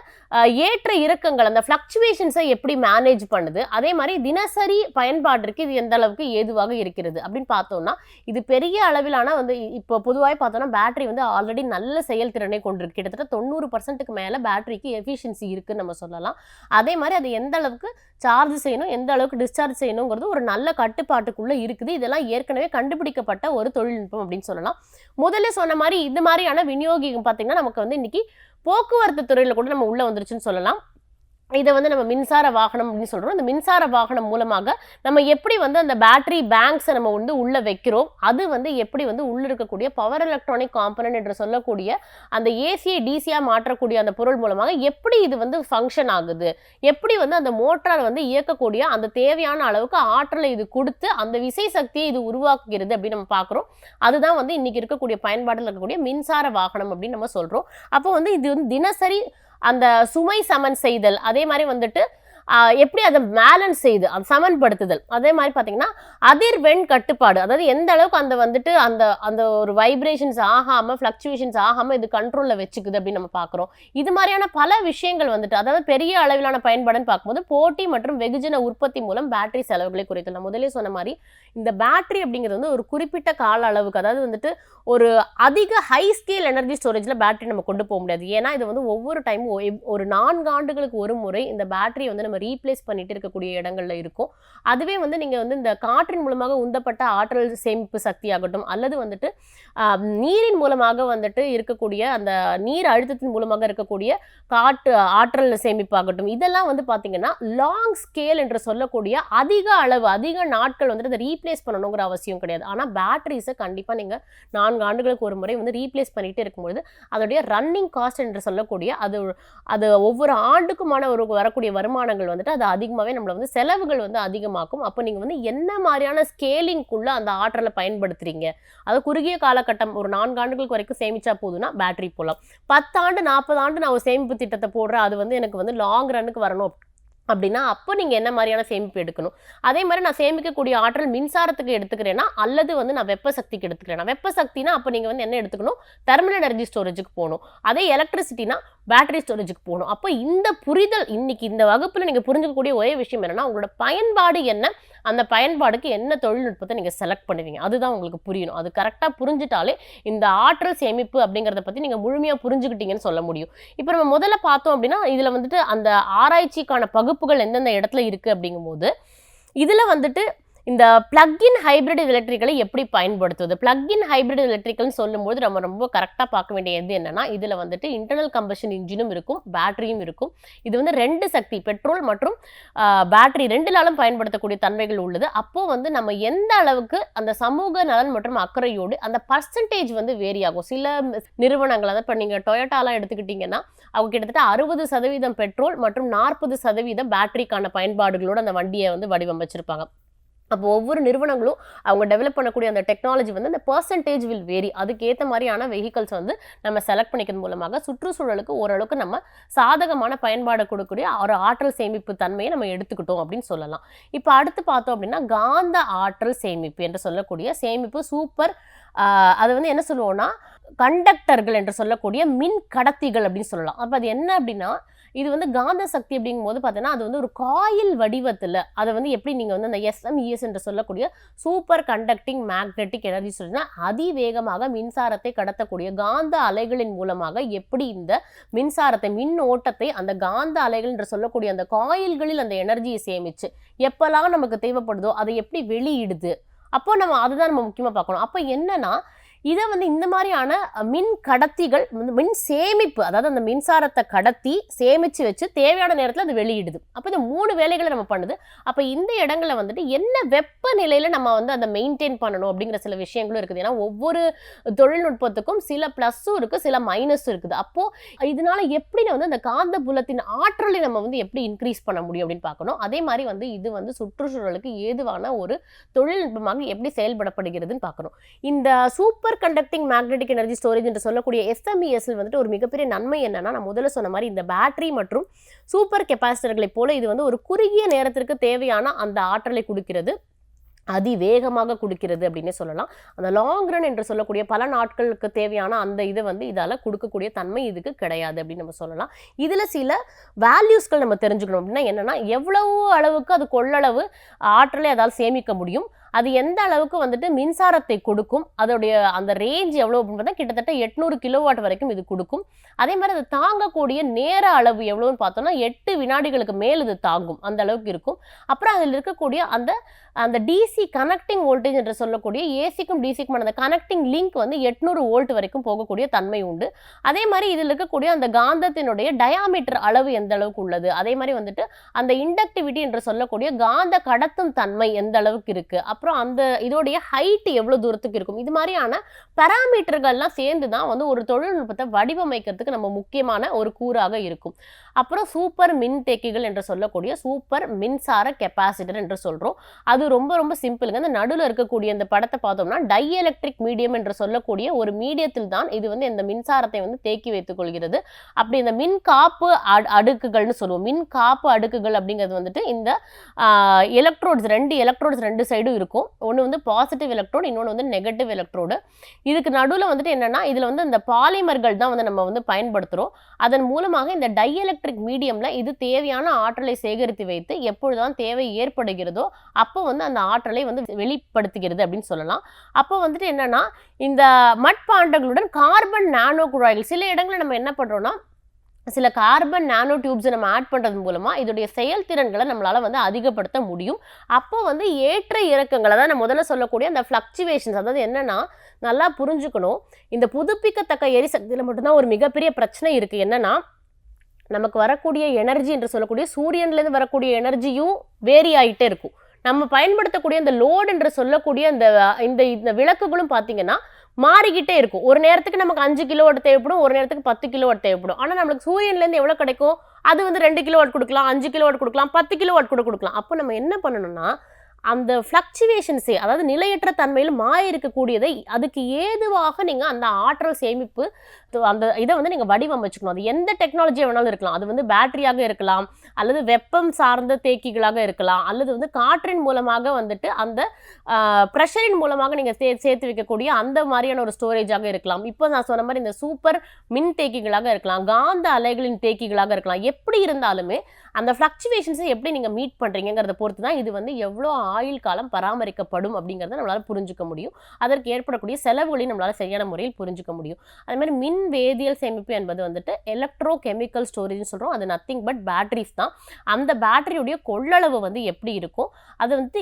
ஏற்ற இறக்கங்கள் அந்த ஃப்ளக்சுவேஷன்ஸை எப்படி மேனேஜ் பண்ணுது, அதே மாதிரி தினசரி பயன்பாட்டிற்கு இது எந்த அளவுக்கு ஏதுவாக இருக்கிறது அப்படின்னு பார்த்தோம்னா, இது பெரிய அளவிலான வந்து இப்போ பொதுவாக பார்த்தோம்னா பேட்டரி வந்து ஆல்ரெடி நல்ல செயல்திறனை கொண்டிருக்கு. கிட்டத்தட்ட 90% மேலே பேட்டரிக்கு எஃபிஷியன்சி இருக்குன்னு நம்ம சொல்லலாம். அதே மாதிரி அது எந்த அளவுக்கு சார்ஜ் செய்யணும், எந்த அளவுக்கு டிஸ்சார்ஜ் செய்யணுங்கிறது ஒரு நல்ல கட்டுப்பாட்டுக்குள்ள இருக்குது. இதெல்லாம் ஏற்கனவே கண்டுபிடிக்கப்பட்ட ஒரு தொழில்நுட்பம் அப்படின்னு சொல்லலாம். முதல்ல சொன்ன மாதிரி இந்த மாதிரியான விநியோகிகம் பார்த்தீங்கன்னா நமக்கு வந்து இன்னைக்கு போக்குவரத்து துறையில கூட நம்ம உள்ள வந்துருச்சுன்னு சொல்லலாம். இதை வந்து நம்ம மின்சார வாகனம் அப்படின்னு சொல்றோம். இந்த மின்சார வாகனம் மூலமாக நம்ம எப்படி வந்து அந்த பேட்டரி பேங்க்ஸை நம்ம வந்து உள்ள வைக்கிறோம், அது வந்து எப்படி வந்து உள்ள இருக்கக்கூடிய பவர் எலக்ட்ரானிக் காம்பனன்ட் என்று சொல்லக்கூடிய அந்த ஏசியை டிசியா மாற்றக்கூடிய அந்த பொருள் மூலமாக எப்படி இது வந்து ஃபங்க்ஷன் ஆகுது, எப்படி வந்து அந்த மோட்டார் வந்து இயக்கக்கூடிய அந்த தேவையான அளவுக்கு ஆற்றலை இது கொடுத்து அந்த விசை சக்தியை இது உருவாக்குகிறது அப்படின்னு நம்ம பார்க்குறோம். அதுதான் வந்து இன்னைக்கு இருக்கக்கூடிய பயன்பாட்டில் இருக்கக்கூடிய மின்சார வாகனம் அப்படின்னு நம்ம சொல்றோம். அப்போ வந்து இது வந்து தினசரி அந்த சுமை சமன் செய்தல், அதே மாதிரி வந்துட்டு எப்படி அதை பேலன்ஸ் செய்து அது சமன்படுத்துதல், அதே மாதிரி பார்த்தீங்கன்னா அதிர்வெண் கட்டுப்பாடு, அதாவது எந்த அளவுக்கு அந்த வந்துட்டு அந்த அந்த ஒரு வைப்ரேஷன்ஸ் ஆகாமல் ஃப்ளக்சுவேஷன்ஸ் ஆகாமல் இது கண்ட்ரோலில் வச்சுக்குது அப்படின்னு நம்ம பார்க்குறோம். இது மாதிரியான பல விஷயங்கள் வந்துட்டு அதாவது பெரிய அளவிலான பயன்பாடுன்னு பார்க்கும்போது போட்டி மற்றும் வெகுஜன உற்பத்தி மூலம் பேட்டரி செலவுகளை குறைத்தல். நான் முதலே சொன்ன மாதிரி இந்த பேட்டரி அப்படிங்கிறது வந்து ஒரு குறிப்பிட்ட கால அளவுக்கு, அதாவது வந்துட்டு ஒரு அதிக ஹை ஸ்கேல் எனர்ஜி ஸ்டோரேஜில் பேட்டரி நம்ம கொண்டு போக முடியாது. ஏன்னா இது வந்து ஒவ்வொரு டைமும் ஒரு 4 ஆண்டுகளுக்கு ஒரு முறை இந்த பேட்டரியை வந்து நம்ம ரீப்ளேஸ் பண்ணிட்டு இருக்கக்கூடிய இடங்கள்ல இருக்கும். அதுவே வந்து நீங்க வந்து இந்த காற்றின் மூலமாக உந்தப்பட்ட ஆற்றல் சேமிப்பு சக்தி ஆகட்டும், அல்லது வந்துட்டு நீரின் மூலமாக வந்துட்டு இருக்கக்கூடிய அந்த நீர் அழுத்தத்தின் மூலமாக இருக்கக்கூடிய ஆற்றல் சேமிப்பாகட்டும், இதெல்லாம் வந்து பார்த்தீங்கன்னா லாங் ஸ்கேல் என்று சொல்லக்கூடிய அதிக அளவு அதிக நாட்கள் வந்துட்டு அதை ரீப்ளேஸ் பண்ணணுங்கிற அவசியம் கிடையாது. ஆனால் பேட்டரிஸை கண்டிப்பாக நீங்கள் 4 ஆண்டுகளுக்கு ஒரு முறை வந்து ரீப்ளேஸ் பண்ணிட்டு இருக்கும்பொழுது அதோடைய ரன்னிங் காஸ்ட் என்று சொல்லக்கூடிய அது ஒவ்வொரு ஆண்டுக்குமான ஒரு வரக்கூடிய வருமானங்கள் வந்துட்டு அது அதிகமாகவே நம்மளை வந்து செலவுகள் வந்து அதிகமாக்கும். அப்போ நீங்கள் வந்து என்ன மாதிரியான ஸ்கேலிங்குள்ள அந்த ஆற்றலை பயன்படுத்துறீங்க, அது குறுகிய காலகட்டம் ஒரு 4 ஆண்டுகளுக்கு வரைக்கும் சேமிச்சா போதுன்னா பேட்டரி போகலாம். 10 ஆண்டு 40 ஆண்டு நான் ஒரு சேமிப்பு திட்டத்தை போடுறேன், அது வந்து எனக்கு வந்து லாங் ரன்னுக்கு வரணும் அப்படின்னா அப்போ நீங்கள் என்ன மாதிரியான சேமிப்பு எடுக்கணும். அதே மாதிரி நான் சேமிக்கக்கூடிய ஆற்றல் மின்சாரத்துக்கு எடுத்துக்கிறேன்னா அல்லது வந்து நான் வெப்ப சக்திக்கு எடுத்துக்கிறேன்னா, வெப்ப சக்தினா அப்போ நீங்கள் வந்து என்ன எடுத்துக்கணும், தெர்மல் எனர்ஜி ஸ்டோரேஜுக்கு போகணும். அதே எலக்ட்ரிசிட்டினா பேட்டரி ஸ்டோரேஜுக்கு போகணும். அப்போ இந்த புரிதல் இன்னைக்கு இந்த வகுப்பில் நீங்கள் புரிஞ்சுக்கக்கூடிய ஒரே விஷயம் என்னன்னா, உங்களோட பயன்பாடு என்ன, அந்த பயன்பாடுக்கு என்ன தொழில்நுட்பத்தை நீங்கள் செலக்ட் பண்ணுவீங்க, அதுதான் உங்களுக்கு புரியணும். அது கரெக்டாக புரிஞ்சுட்டாலே இந்த ஆற்றல் சேமிப்பு அப்படிங்கிறத பற்றி நீங்கள் முழுமையாக புரிஞ்சுக்கிட்டீங்கன்னு சொல்ல முடியும். இப்போ நம்ம முதல்ல பார்த்தோம் அப்படின்னா இதில் வந்துட்டு அந்த ஆராய்ச்சிக்கான பகுப்புகள் எந்தெந்த இடத்துல இருக்குது அப்படிங்கும்போது இதில் வந்துட்டு இந்த பிளக்-இன் ஹைபிரிட் எலக்ட்ரிக்கலை எப்படி பயன்படுத்துவது? பிளக்-இன் ஹைபிரிட் எலக்ட்ரிக்கல்னு சொல்லும்போது நம்ம ரொம்ப கரெக்ட்டா பார்க்க வேண்டியது என்னன்னா, இதுல வந்துட்டு இன்டர்னல் கம்பஷன் இன்ஜினும் இருக்கும், பேட்டரியும் இருக்கும். இது வந்து 2 சக்தி பெட்ரோல் மற்றும் பேட்டரி 2லாலும் பயன்படுத்தக்கூடிய தன்மைகள் உள்ளது. அப்போ வந்து நம்ம எந்த அளவுக்கு அந்த சமூக நலன் மற்றும் அக்கறையோடு அந்த பர்சன்டேஜ் வந்து வேரி ஆகும். சில நிறுவனங்கள் அதாவது இப்ப நீங்க டொயோட்டாலாம் எடுத்துக்கிட்டீங்கன்னா, அவங்க கிட்டத்தட்ட 60% பெட்ரோல் மற்றும் 40% பேட்டரிக்கான பயன்பாடுகளோட அந்த வண்டிய வந்து வடிவமைச்சிருப்பாங்க. அப்போ ஒவ்வொரு நிறுவனங்களும் அவங்க டெவலப் பண்ணக்கூடிய அந்த டெக்னாலஜி வந்து அந்த பெர்சன்டேஜ் வில் வேரி. அதுக்கேத்த மாரியான வெஹிக்கிள்ஸ் வந்து நம்ம செலக்ட் பண்ணிக்கிறது மூலமாக சுற்றுச்சூழலுக்கு ஓரளவுக்கு நம்ம சாதகமான பயன்பாடு கொடுக்கக்கூடிய ஒரு ஆற்றல் சேமிப்பு தன்மையை நம்ம எடுத்துக்கிட்டோம் அப்படின்னு சொல்லலாம். இப்போ அடுத்து பார்த்தோம் அப்படின்னா, காந்த ஆற்றல் சேமிப்பு என்று சொல்லக்கூடிய சேமிப்பு சூப்பர் அது வந்து என்ன சொல்லுவோம்னா, கண்டக்டர்கள் என்று சொல்லக்கூடிய மின் கடத்திகள் அப்படின்னு சொல்லலாம். அப்போ அது என்ன அப்படின்னா, இது வந்து காந்த சக்தி அப்படிங்கும்போது பார்த்தீங்கன்னா, அது வந்து ஒரு காயில் வடிவத்துல அதை வந்து எப்படி நீங்க வந்து அந்த எஸ்எம்இஎஸ் என்று சொல்லக்கூடிய சூப்பர் கண்டக்டிங் மேக்னெட்டிக் எனர்ஜி சொல்லினா, அதிவேகமாக மின்சாரத்தை கடத்தக்கூடிய காந்த அலைகளின் மூலமாக எப்படி இந்த மின்சாரத்தை மின் ஓட்டத்தை அந்த காந்த அலைகள் என்று சொல்லக்கூடிய அந்த காயில்களில் அந்த எனர்ஜியை சேமிச்சு எப்பெல்லாம் நமக்கு தேவைப்படுதோ அதை எப்படி வெளியிடுது. அப்போ நம்ம அதுதான் நம்ம முக்கியமா பார்க்கணும். அப்போ என்னன்னா, இதை வந்து இந்த மாதிரியான மின் கடத்திகள் மின் சேமிப்பு, அதாவது அந்த மின்சாரத்தை கடத்தி சேமிச்சு வச்சு தேவையான நேரத்தில் அது வெளியிடுது. அப்போ இந்த 3 வேலைகளை நம்ம பண்ணுது. அப்போ இந்த இடங்களை வந்துட்டு என்ன வெப்பநிலையில நம்ம வந்து அதை மெயின்டைன் பண்ணணும் அப்படிங்கிற சில விஷயங்களும் இருக்குது. ஏன்னா ஒவ்வொரு தொழில்நுட்பத்துக்கும் சில ப்ளஸ்ஸும் இருக்கு, சில மைனஸும் இருக்குது. அப்போ இதனால எப்படி வந்து அந்த காந்த புலத்தின் ஆற்றலை நம்ம வந்து எப்படி இன்க்ரீஸ் பண்ண முடியும் அப்படின்னு பார்க்கணும். அதே மாதிரி வந்து இது வந்து சுற்றுச்சூழலுக்கு ஏதுவான ஒரு தொழில்நுட்பமாக எப்படி செயல்படப்படுகிறதுன்னு பார்க்கணும். இந்த super conducting magnetic energy storage என்று சொல்லக்கூடிய எஸ்எம்இஎஸ்ல வந்துட்டு ஒரு மிகப்பெரிய நன்மை என்னன்னா, நான் முதல்ல சொன்ன மாதிரி இந்த பேட்டரி மற்றும் சூப்பர் கெப்பாசிட்டர்களை போல இது வந்து ஒரு குறுகிய நேரத்திற்கு தேவையான அந்த ஆற்றலை கொடுக்கிறது, அதிவேகமாக கொடுக்கிறது அப்படின்னு சொல்லலாம். அந்த லாங் ரன் என்று சொல்லக்கூடிய பல நாட்களுக்கு தேவையான அந்த இதை வந்து இதால கொடுக்கக்கூடிய தன்மை இதுக்கு கிடையாது அப்படின்னு நம்ம சொல்லலாம். இதுல சில வேல்யூஸ்கள் நம்ம தெரிஞ்சுக்கணும். அப்படின்னா என்னன்னா, எவ்வளவு அளவுக்கு அது கொள்ளளவு ஆற்றலை அதால் சேமிக்க முடியும், அது எந்த அளவுக்கு வந்துட்டு மின்சாரத்தை கொடுக்கும், அதோடைய அந்த ரேஞ்ச் எவ்வளோ அப்படின்னு கிட்டத்தட்ட 800 கிலோவாட் வரைக்கும் இது கொடுக்கும். அதே மாதிரி அது தாங்கக்கூடிய நேர அளவு எவ்வளோன்னு பார்த்தோம்னா 8 வினாடிகளுக்கு மேல் இது தாங்கும், அந்த அளவுக்கு இருக்கும். அப்புறம் அதில் இருக்கக்கூடிய அந்த அந்த டிசி கனெக்டிங் வோல்டேஜ் என்று சொல்லக்கூடிய ஏசிக்கும் டிசிக்குமான அந்த கனெக்டிங் லிங்க் வந்து 800 வோல்ட் வரைக்கும் போகக்கூடிய தன்மை உண்டு. அதே மாதிரி இதில் இருக்கக்கூடிய அந்த காந்தத்தினுடைய டயாமீட்டர் அளவு எந்த அளவுக்கு உள்ளது, அதே மாதிரி வந்துட்டு அந்த இண்டக்டிவிட்டி என்று சொல்லக்கூடிய காந்த கடத்தும் தன்மை எந்த அளவுக்கு இருக்கு, அப்புறம் அந்த இதோடைய ஹைட் எவ்வளவு தூரத்துக்கு இருக்கும், இது மாதிரியான பாராமீட்டர்கள்லாம் சேர்ந்து தான் வந்து ஒரு தொழில்நுட்பத்தை வடிவமைக்கிறதுக்கு நம்ம முக்கியமான ஒரு கூறாக இருக்கும். அப்புறம் சூப்பர் மின்தேக்கிகள் என்று சொல்லக்கூடிய சூப்பர் மின்சார கெப்பாசிட்டர் என்று சொல்றோம். அது ரொம்ப ரொம்ப சிம்பிளுங்க. இந்த நடுவில் இருக்கக்கூடிய இந்த படத்தை பார்த்தோம்னா டை எலக்ட்ரிக் மீடியம் என்று சொல்லக்கூடிய ஒரு மீடியத்தில் தான் இது வந்து இந்த மின்சாரத்தை வந்து தேக்கி வைத்துக் கொள்கிறது. அப்படி இந்த மின் காப்பு அடுக்குகள்னு சொல்லுவோம். மின் காப்பு அடுக்குகள் அப்படிங்கிறது வந்துட்டு இந்த எலக்ட்ரோட்ஸ் 2 சைடும் இருக்கும். ஒன்று வந்து பாசிட்டிவ் எலக்ட்ரோடு, இன்னொன்று வந்து நெகட்டிவ் எலக்ட்ரோடு. இதுக்கு நடுவில் வந்துட்டு என்னன்னா, இதில் வந்து இந்த பாலிமர்கள் தான் வந்து நம்ம வந்து பயன்படுத்துகிறோம். அதன் மூலமாக இந்த டை எலக்ட்ரிக் மீடியம்ல இது தேவையான ஆற்றலை சேகரித்து வைத்து எப்பொழுதுதான் தேவை ஏற்படுகிறதோ அப்போ வந்து அந்த ஆற்றலை வந்து வெளிப்படுத்துகிறது அப்படின்னு சொல்லலாம். அப்போ வந்துட்டு என்னன்னா, இந்த மட்பாண்டங்களுடன் கார்பன் நானோ குழாய்கள் சில இடங்களில் நம்ம என்ன பண்றோம்னா, சில கார்பன் நானோ டியூப்ஸை நம்ம ஆட் பண்ணுறது மூலமாக இதோடைய செயல்திறன்களை நம்மளால் வந்து அதிகப்படுத்த முடியும். அப்போ வந்து ஏற்ற இறக்கங்கள், அதாவது நான் முதல்ல சொல்லக்கூடிய அந்த ஃப்ளக்சுவேஷன்ஸ், அதாவது என்னன்னா நல்லா புரிஞ்சுக்கணும், இந்த புதுப்பிக்கத்தக்க எரிசக்தியில் மட்டும்தான் ஒரு மிகப்பெரிய பிரச்சனை இருக்குது. என்னன்னா, நமக்கு வரக்கூடிய எனர்ஜி என்று சொல்லக்கூடிய சூரியன்லேருந்து வரக்கூடிய எனர்ஜியும் வேரி ஆகிட்டே இருக்கும். நம்ம பயன்படுத்தக்கூடிய இந்த லோடு என்று சொல்லக்கூடிய இந்த விளக்குகளும் பார்த்தீங்கன்னா மாறிக்கிட்டே இருக்கும். ஒரு நேரத்துக்கு நமக்கு 5 கிலோவாட் தேவைப்படும், ஒரு நேரத்துக்கு 10 கிலோவாட் தேவைப்படும். ஆனால் நம்மளுக்கு சூரியன்லேருந்து எவ்வளோ கிடைக்கும், அது வந்து 2 கிலோவாட் கொடுக்கலாம், 5 கிலோவாட் கொடுக்கலாம், 10 கிலோவாட் கூட கொடுக்கலாம். அப்போ நம்ம என்ன பண்ணணும்னா, அந்த ஃப்ளக்சுவேஷன்ஸே, அதாவது நிலையற்ற தன்மையில் மாறி இருக்கக்கூடியதை அதுக்கு ஏதுவாக நீங்கள் அந்த ஆற்றல் சேமிப்பு அந்த இதை வந்து நீங்கள் வடிவமைச்சுக்கணும். அது எந்த டெக்னாலஜியாக வேணாலும் இருக்கலாம். அது வந்து பேட்டரியாக இருக்கலாம், அல்லது வெப்பம் சார்ந்த தேக்கிகளாக இருக்கலாம், அல்லது வந்து காற்றின் மூலமாக வந்துட்டு அந்த ப்ரெஷரின் மூலமாக நீங்கள் சேர்த்து வைக்கக்கூடிய அந்த மாதிரியான ஒரு ஸ்டோரேஜாக இருக்கலாம். இப்போ நான் சொன்ன மாதிரி இந்த சூப்பர் மின் தேக்கிகளாக இருக்கலாம், காந்த அலைகளின் தேக்கிகளாக இருக்கலாம். எப்படி இருந்தாலுமே அந்த ஃப்ளக்சுவேஷன்ஸை எப்படி நீங்கள் மீட் பண்ணுறீங்கிறத பொறுத்து தான் இது வந்து எவ்வளோ ஆயுள் காலம் பராமரிக்கப்படும் அப்படிங்கிறத நம்மளால் புரிஞ்சுக்க முடியும். அதற்கு ஏற்படக்கூடிய செலவுகளையும் நம்மளால் சரியான முறையில் புரிஞ்சுக்க முடியும். அதே மாதிரி மின் வேதியியல் சேமிப்பு என்பது வந்துட்டு எலக்ட்ரோ கெமிக்கல் ஸ்டோரேஜ்னு சொல்கிறோம். அது நத்திங் பட் பேட்டரிஸ் தான். அந்த பேட்டரியுடைய கொள்ளளவு வந்து எப்படி இருக்கும், அது வந்து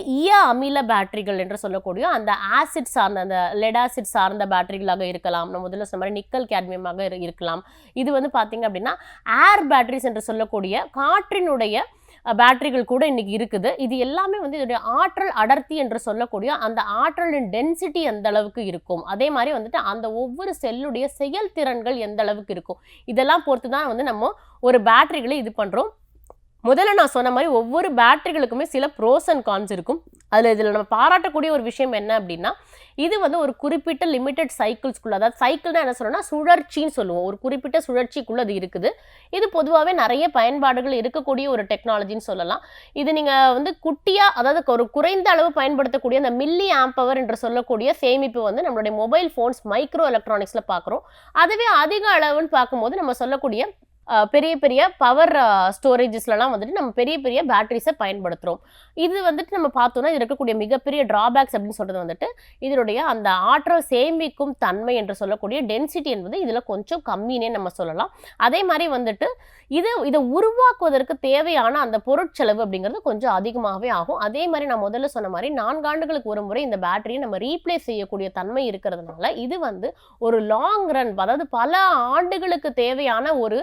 அமில பேட்டரிகள் என்று சொல்லக்கூடிய அந்த ஆசிட் சார்ந்த அந்த லெட் ஆசிட் சார்ந்த பேட்டரிகளாக இருக்கலாம். நம்ம முதல்ல சொன்ன மாதிரி நிக்கல் கேட்மியமாக இருக்கலாம். இது வந்து பார்த்தீங்க அப்படின்னா ஏர் பேட்டரிஸ் என்று சொல்லக்கூடிய காற்றினுடைய பேட்டரிகள் கூட இன்னைக்கு இருக்குது. இது எல்லாமே வந்து இதோடைய ஆற்றல் அடர்த்தி என்று சொல்லக்கூடிய அந்த ஆற்றலின் டென்சிட்டி எந்த அளவுக்கு இருக்கும், அதே மாதிரி வந்துட்டு அந்த ஒவ்வொரு செல்லுடைய செயல்திறன்கள் எந்த அளவுக்கு இருக்கும், இதெல்லாம் பொறுத்து தான் வந்து நம்ம ஒரு பேட்டரிகளை இது பண்ணுறோம். முதல்ல நான் சொன்ன மாதிரி ஒவ்வொரு பேட்டரிகளுக்குமே சில ப்ரோஸ் அண்ட் கான்ஸ் இருக்கும். இதில் நம்ம பாராட்டக்கூடிய ஒரு விஷயம் என்ன அப்படின்னா, இது வந்து ஒரு குறிப்பிட்ட லிமிட்டட் சைக்கிள்ஸ்குள்ள, அதாவது சைக்கிள்னா என்ன சொல்லணும்னா சுழற்சின்னு சொல்லுவோம், ஒரு குறிப்பிட்ட சுழற்சிக்குள்ள அது இருக்குது. இது பொதுவாகவே நிறைய பயன்பாடுகள் இருக்கக்கூடிய ஒரு டெக்னாலஜின்னு சொல்லலாம். இது நீங்கள் வந்து குட்டியாக, அதாவது ஒரு குறைந்த அளவு பயன்படுத்தக்கூடிய அந்த மில்லி ஆம்பவர் என்று சொல்லக்கூடிய சேமிப்பு வந்து நம்மளுடைய மொபைல் ஃபோன்ஸ் மைக்ரோ எலக்ட்ரானிக்ஸில் பார்க்குறோம். அதுவே அதிக அளவுன்னு பார்க்கும்போது நம்ம சொல்லக்கூடிய பெரிய பெரிய பவர் ஸ்டோரேஜஸ்லாம் வந்துட்டு நம்ம பெரிய பெரிய பேட்டரிஸை பயன்படுத்துகிறோம். இது வந்துட்டு நம்ம பார்த்தோம்னா இது இருக்கக்கூடிய மிகப்பெரிய ட்ராபேக்ஸ் அப்படின்னு சொல்கிறது வந்துட்டு இதனுடைய அந்த ஆற்றல் சேமிக்கும் தன்மை என்று சொல்லக்கூடிய டென்சிட்டி என்பது இதில் கொஞ்சம் கம்மினே நம்ம சொல்லலாம். அதே மாதிரி வந்துட்டு இதை உருவாக்குவதற்கு தேவையான அந்த பொருட்செலவு அப்படிங்கிறது கொஞ்சம் அதிகமாகவே ஆகும். அதே மாதிரி நான் முதல்ல சொன்ன மாதிரி 4 ஆண்டுகளுக்கு ஒரு முறை இந்த பேட்டரியை நம்ம ரீப்ளேஸ் செய்யக்கூடிய தன்மை இருக்கிறதுனால இது வந்து ஒரு லாங் ரன், அதாவது பல ஆண்டுகளுக்கு தேவையான ஒரு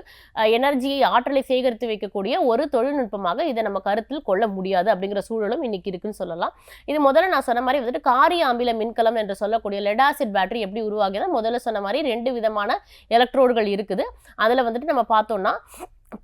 எனர்ஜியை, ஆற்றலை சேகரித்து வைக்கக்கூடிய ஒரு தொழில்நுட்பமாக இதை நம்ம கருத்தில் கொள்ள முடியாது அப்படிங்கிற சூழலும் இன்னைக்கு இருக்குன்னு சொல்லலாம். இது முதல்ல நான் சொன்ன மாதிரி வந்துட்டு காரிய அமில மின்கலம் என்று சொல்லக்கூடிய லெட் ஆசிட் பேட்டரி எப்படி உருவாகினா, முதல்ல சொன்ன மாதிரி 2 விதமான எலக்ட்ரோடுகள் இருக்குது. அதில் வந்துட்டு நம்ம பார்த்தோம்னா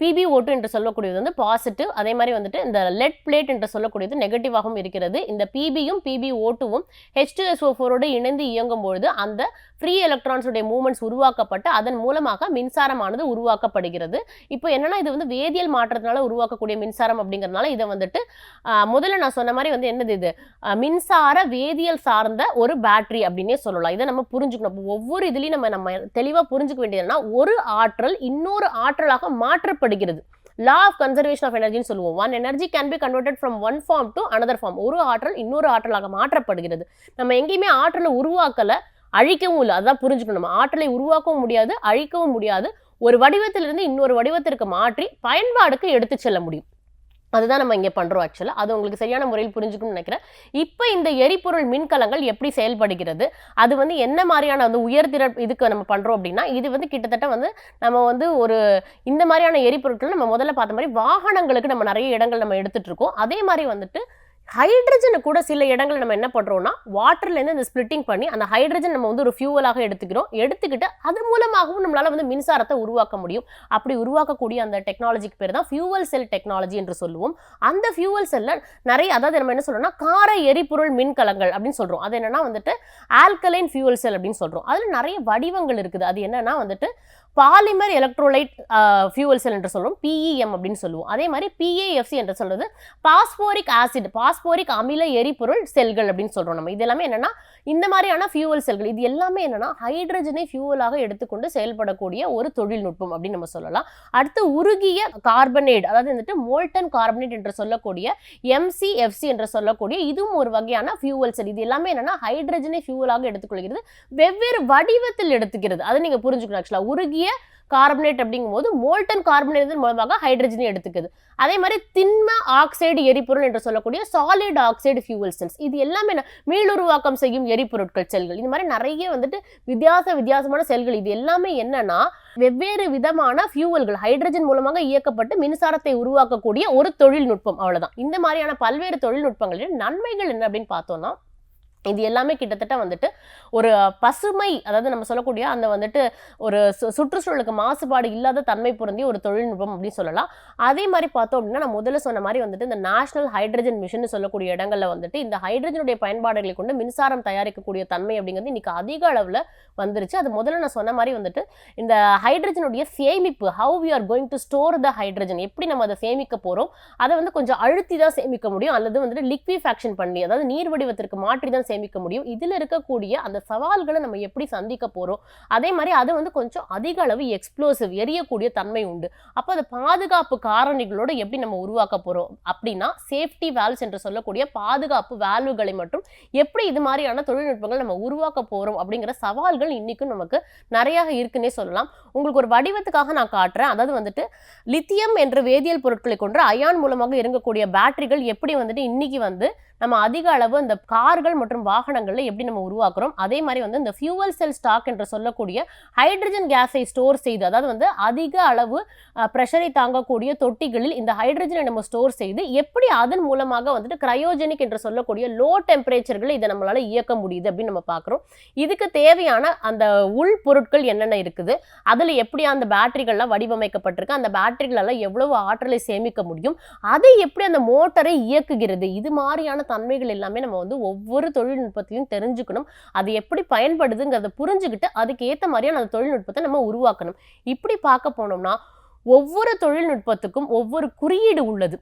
PbO2 என்று சொல்லக்கூடியது வந்து பாசிட்டிவ், அதே மாதிரி வந்துட்டு இந்த லெட் பிளேட் என்று சொல்லக்கூடியது நெகட்டிவாகவும் இருக்கிறது. இந்த PBயும் PbO2வும் H2SO4ஓடு இணைந்து இயங்கும் பொழுது அந்த ஃப்ரீ எலக்ட்ரான்ஸுடைய மூவ்மெண்ட்ஸ் உருவாக்கப்பட்டு அதன் மூலமாக மின்சாரமானது உருவாக்கப்படுகிறது. இப்போ என்னன்னா இது வந்து வேதியியல் மாற்றத்தினால உருவாக்கக்கூடிய மின்சாரம் அப்படிங்கிறதுனால இதை வந்துட்டு முதல்ல நான் சொன்ன மாதிரி வந்து என்னது இது மின்சார வேதியியல் சார்ந்த ஒரு பேட்டரி அப்படின்னே சொல்லலாம். இதை நம்ம புரிஞ்சுக்கணும். ஒவ்வொரு இதுலையும் நம்ம தெளிவாக புரிஞ்சுக்க வேண்டியதுன்னா ஒரு ஆற்றல் இன்னொரு ஆற்றலாக மாற்றப்படுகிறது. law of conservation of energy சொல்லுவோம். one energy can be converted from one form to another form. ஒரு ஆற்றல் இன்னொரு ஆற்றலாக மாற்றப்படுகிறது. நம்ம எங்கேயுமே ஆற்றலை உருவாக்கல, அழிக்கவும் இல்லை. அதான் புரிஞ்சுக்கணும். நம்ம ஆற்றலை உருவாக்கவும் முடியாது, அழிக்கவும் முடியாது. ஒரு வடிவத்திலிருந்து இன்னொரு வடிவத்திற்கு மாற்றி பயன்பாடுக்கு எடுத்து செல்ல முடியும். அதுதான் நம்ம இங்கே பண்ணுறோம். ஆக்சுவலாக அது உங்களுக்கு சரியான முறையில் புரிஞ்சுக்கணும்னு நினைக்கிறேன். இப்போ இந்த எரிபொருள் மின்கலங்கள் எப்படி செயல்படுகிறது, அது வந்து என்ன மாதிரியான வந்து உயர்திற இதுக்கு நம்ம பண்ணுறோம் அப்படின்னா, இது வந்து கிட்டத்தட்ட வந்து நம்ம வந்து ஒரு இந்த மாதிரியான எரிபொருட்கள் நம்ம முதல்ல பார்த்த மாதிரி வாகனங்களுக்கு நம்ம நிறைய இடங்கள் நம்ம எடுத்துகிட்டு இருக்கோம். அதே மாதிரி வந்துட்டு ஹைட்ரஜனை கூட சில இடங்கள் நம்ம என்ன பண்ணுறோம்னா வாட்டர்லேருந்து இந்த ஸ்பிளிட்டிங் பண்ணி அந்த ஹைட்ரஜன் நம்ம வந்து ஒரு ஃபியூவலாக எடுத்துக்கிட்டு அது மூலமாகவும் நம்மளால் வந்து மின்சாரத்தை உருவாக்க முடியும். அப்படி உருவாக்கக்கூடிய அந்த டெக்னாலஜிக்கு பேர் தான் ஃபியூவல் செல் டெக்னாலஜி என்று சொல்லுவோம். அந்த ஃபியூவல் செல்லில் நிறைய, அதாவது நம்ம என்ன சொல்கிறோம்னா கார எரிபொருள் மின்கலங்கள் அப்படின்னு சொல்கிறோம். அது என்னன்னா வந்துட்டு ஆல்கலைன் ஃபியூவல் செல் அப்படின்னு சொல்கிறோம். அதில் நிறைய வடிவங்கள் இருக்குது. அது என்னன்னா வந்துட்டு பாலிமர் எலக்ட்ரோலைட் ஃபியூவல் செல் என்று சொல்லுவோம், PEM அப்படின்னு சொல்லுவோம். அதே மாதிரி PAFC என்று சொல்றது பாஸ்போரிக் ஆசிட், பாஸ்போரிக் அமில எரிபொருள் செல்கள் அப்படின்னு சொல்றோம். நம்ம இது எல்லாமே என்னன்னா இந்த மாதிரியான ஃபியூவல் செல்கள், இது எல்லாமே என்னன்னா ஹைட்ரஜனை ஃபியூவலாக எடுத்துக்கொண்டு செயல்படக்கூடிய ஒரு தொழில்நுட்பம் அப்படின்னு நம்ம சொல்லலாம். அடுத்து உருகிய கார்பனேட், அதாவது வந்துட்டு மோல்டன் கார்பனேட் என்று சொல்லக்கூடிய MCFC என்று சொல்லக்கூடிய இதுவும் ஒரு வகையான ஃபியூவல் செல். இது எல்லாமே என்னன்னா ஹைட்ரஜனை ஃபியூவலாக எடுத்துக்கொள்கிறது, வெவ்வேறு வடிவத்தில் எடுத்துக்கிறது. அதை நீங்க புரிஞ்சுக்கணும். ஆக்சுவலா உருகிய கார்பனேட் அப்படிங்கும்போது மோல்டன் கார்பனேட் மூலமாக ஹைட்ரஜனை எடுத்துக்குது. அதே மாதிரி திண்ம ஆக்சைடு எரிபொருள் என்று சொல்லக்கூடிய சாலிட் ஆக்சைடு ஃபியூவல் செல்ஸ், இது எல்லாமே மீளுருவாக்கம் செய்யும் எரிபொருட்கள் செல்கள். இது மாதிரி நிறைய வந்துட்டு வித்தியாசமான செல்கள். இது எல்லாமே என்னன்னா வெவ்வேறு விதமான ஃபியூவல்கள் ஹைட்ரஜன் மூலமாக இயக்கப்பட்டு மின்சாரத்தை உருவாக்கக்கூடிய ஒரு தொழில்நுட்பம். அவ்வளவுதான். இந்த மாதிரியான பல்வேறு தொழில்நுட்பங்களின் நன்மைகள் என்ன அப்படின்னு பார்த்தோம்னா, இது எல்லாமே கிட்டத்தட்ட வந்துட்டு ஒரு பசுமை, அதாவது நம்ம சொல்லக்கூடிய அந்த வந்துட்டு ஒரு சுற்றுச்சூழலுக்கு மாசுபாடு இல்லாத தன்மை பொருந்திய ஒரு தொழில்நுட்பம் அப்படின்னு சொல்லலாம். அதே மாதிரி பார்த்தோம் அப்படின்னா நான் முதல்ல சொன்ன மாதிரி வந்துட்டு இந்த நேஷனல் ஹைட்ரஜன் மிஷன் சொல்லக்கூடிய இடங்கள்ல வந்துட்டு இந்த ஹைட்ரஜனுடைய பயன்பாடுகளை கொண்டு மின்சாரம் தயாரிக்கக்கூடிய தன்மை அப்படிங்கிறது இன்னைக்கு அதிக அளவில் வந்துருச்சு. அது முதல்ல நான் சொன்ன மாதிரி வந்துட்டு இந்த ஹைட்ரஜனுடைய சேமிப்பு, how we are going to store the hydrogen, எப்படி நம்ம அதை சேமிக்க போகிறோம், அதை வந்து கொஞ்சம் அழுத்தி தான் சேமிக்க முடியும், அல்லது வந்துட்டு லிக்விஃபேக்ஷன் பண்ணி, அதாவது நீர் வடிவத்திற்கு மாற்றி தான் சேமிக்க முடியும். இதுல இருக்கக்கூடிய அந்த சவால்களை நம்ம எப்படி சந்திக்க போறோம், அதே மாதிரி அது வந்து கொஞ்சம் அதிக அளவு எக்ஸ்ப்ளோசிவ் எரியக்கூடிய தன்மை உண்டு. அப்ப அது பாதுகாப்பு காரணிகளோட எப்படி நம்ம உருவாக்க போறோம் அப்படின்னா, சேஃப்டி வால்வ்ஸ் என்று சொல்லக்கூடிய பாதுகாப்பு வால்வுகளை மட்டும் எப்படி இது மாதிரியான தொழில்நுட்பங்கள் நம்ம உருவாக்க போறோம் அப்படிங்கிற சவால்கள் இன்னைக்கும் நமக்கு நிறைய இருக்குன்னே சொல்லலாம். உங்களுக்கு ஒரு வடிவத்துக்காக நான் காட்டுறேன். அதாவது வந்துட்டு லித்தியம் என்ற வேதியியல் பொருட்களை கொண்டு அயான் மூலமாக இறங்கக்கூடிய பேட்டரிகள் எப்படி வந்துட்டு இன்னைக்கு வந்து நம்ம அதிக அளவு இந்த கார்கள் மற்றும் வாகனங்கள்ல எப்படி நம்ம உருவாக்குறோம், அதே மாதிரி வந்து இந்த ஃபியூவல் செல் ஸ்டாக் என்று சொல்லக்கூடிய ஹைட்ரஜன் கேஸை ஸ்டோர் செய்து, அதாவது வந்து அதிக அளவு பிரஷரை தாங்கக்கூடிய தொட்டிகளில் இந்த ஹைட்ரஜனை நம்ம ஸ்டோர் செய்து எப்படி அதன் மூலமாக வந்துட்டு கிரையோஜெனிக் என்று சொல்லக்கூடிய லோ டெம்பரேச்சர்களை இதை நம்மளால இயக்க முடியுது அப்படின்னு நம்ம பார்க்குறோம். இதுக்கு தேவையான அந்த உள் பொருட்கள் என்னென்ன இருக்குது, அதில் எப்படி அந்த பேட்டரிகள்லாம் வடிவமைக்கப்பட்டிருக்கு, அந்த பேட்டரிகளெல்லாம் எவ்வளவு ஆற்றலை சேமிக்க முடியும், அதை எப்படி அந்த மோட்டரை இயக்குகிறது, இது மாதிரியான தன்மைகள் எல்லாமே நம்ம வந்து ஒவ்வொரு தொழில்நுட்பத்தையும் தெரிஞ்சுக்கணும். அது எப்படி பயன்படுதுங்கிறத புரிஞ்சுக்கிட்டு அதுக்கு ஏற்ற மாதிரியான அந்த தொழில்நுட்பத்தை நம்ம உருவாக்கணும். இப்படி பார்க்க போனோம்னா ஒவ்வொரு தொழில்நுட்பத்துக்கும் ஒவ்வொரு குறியீடு உள்ளது.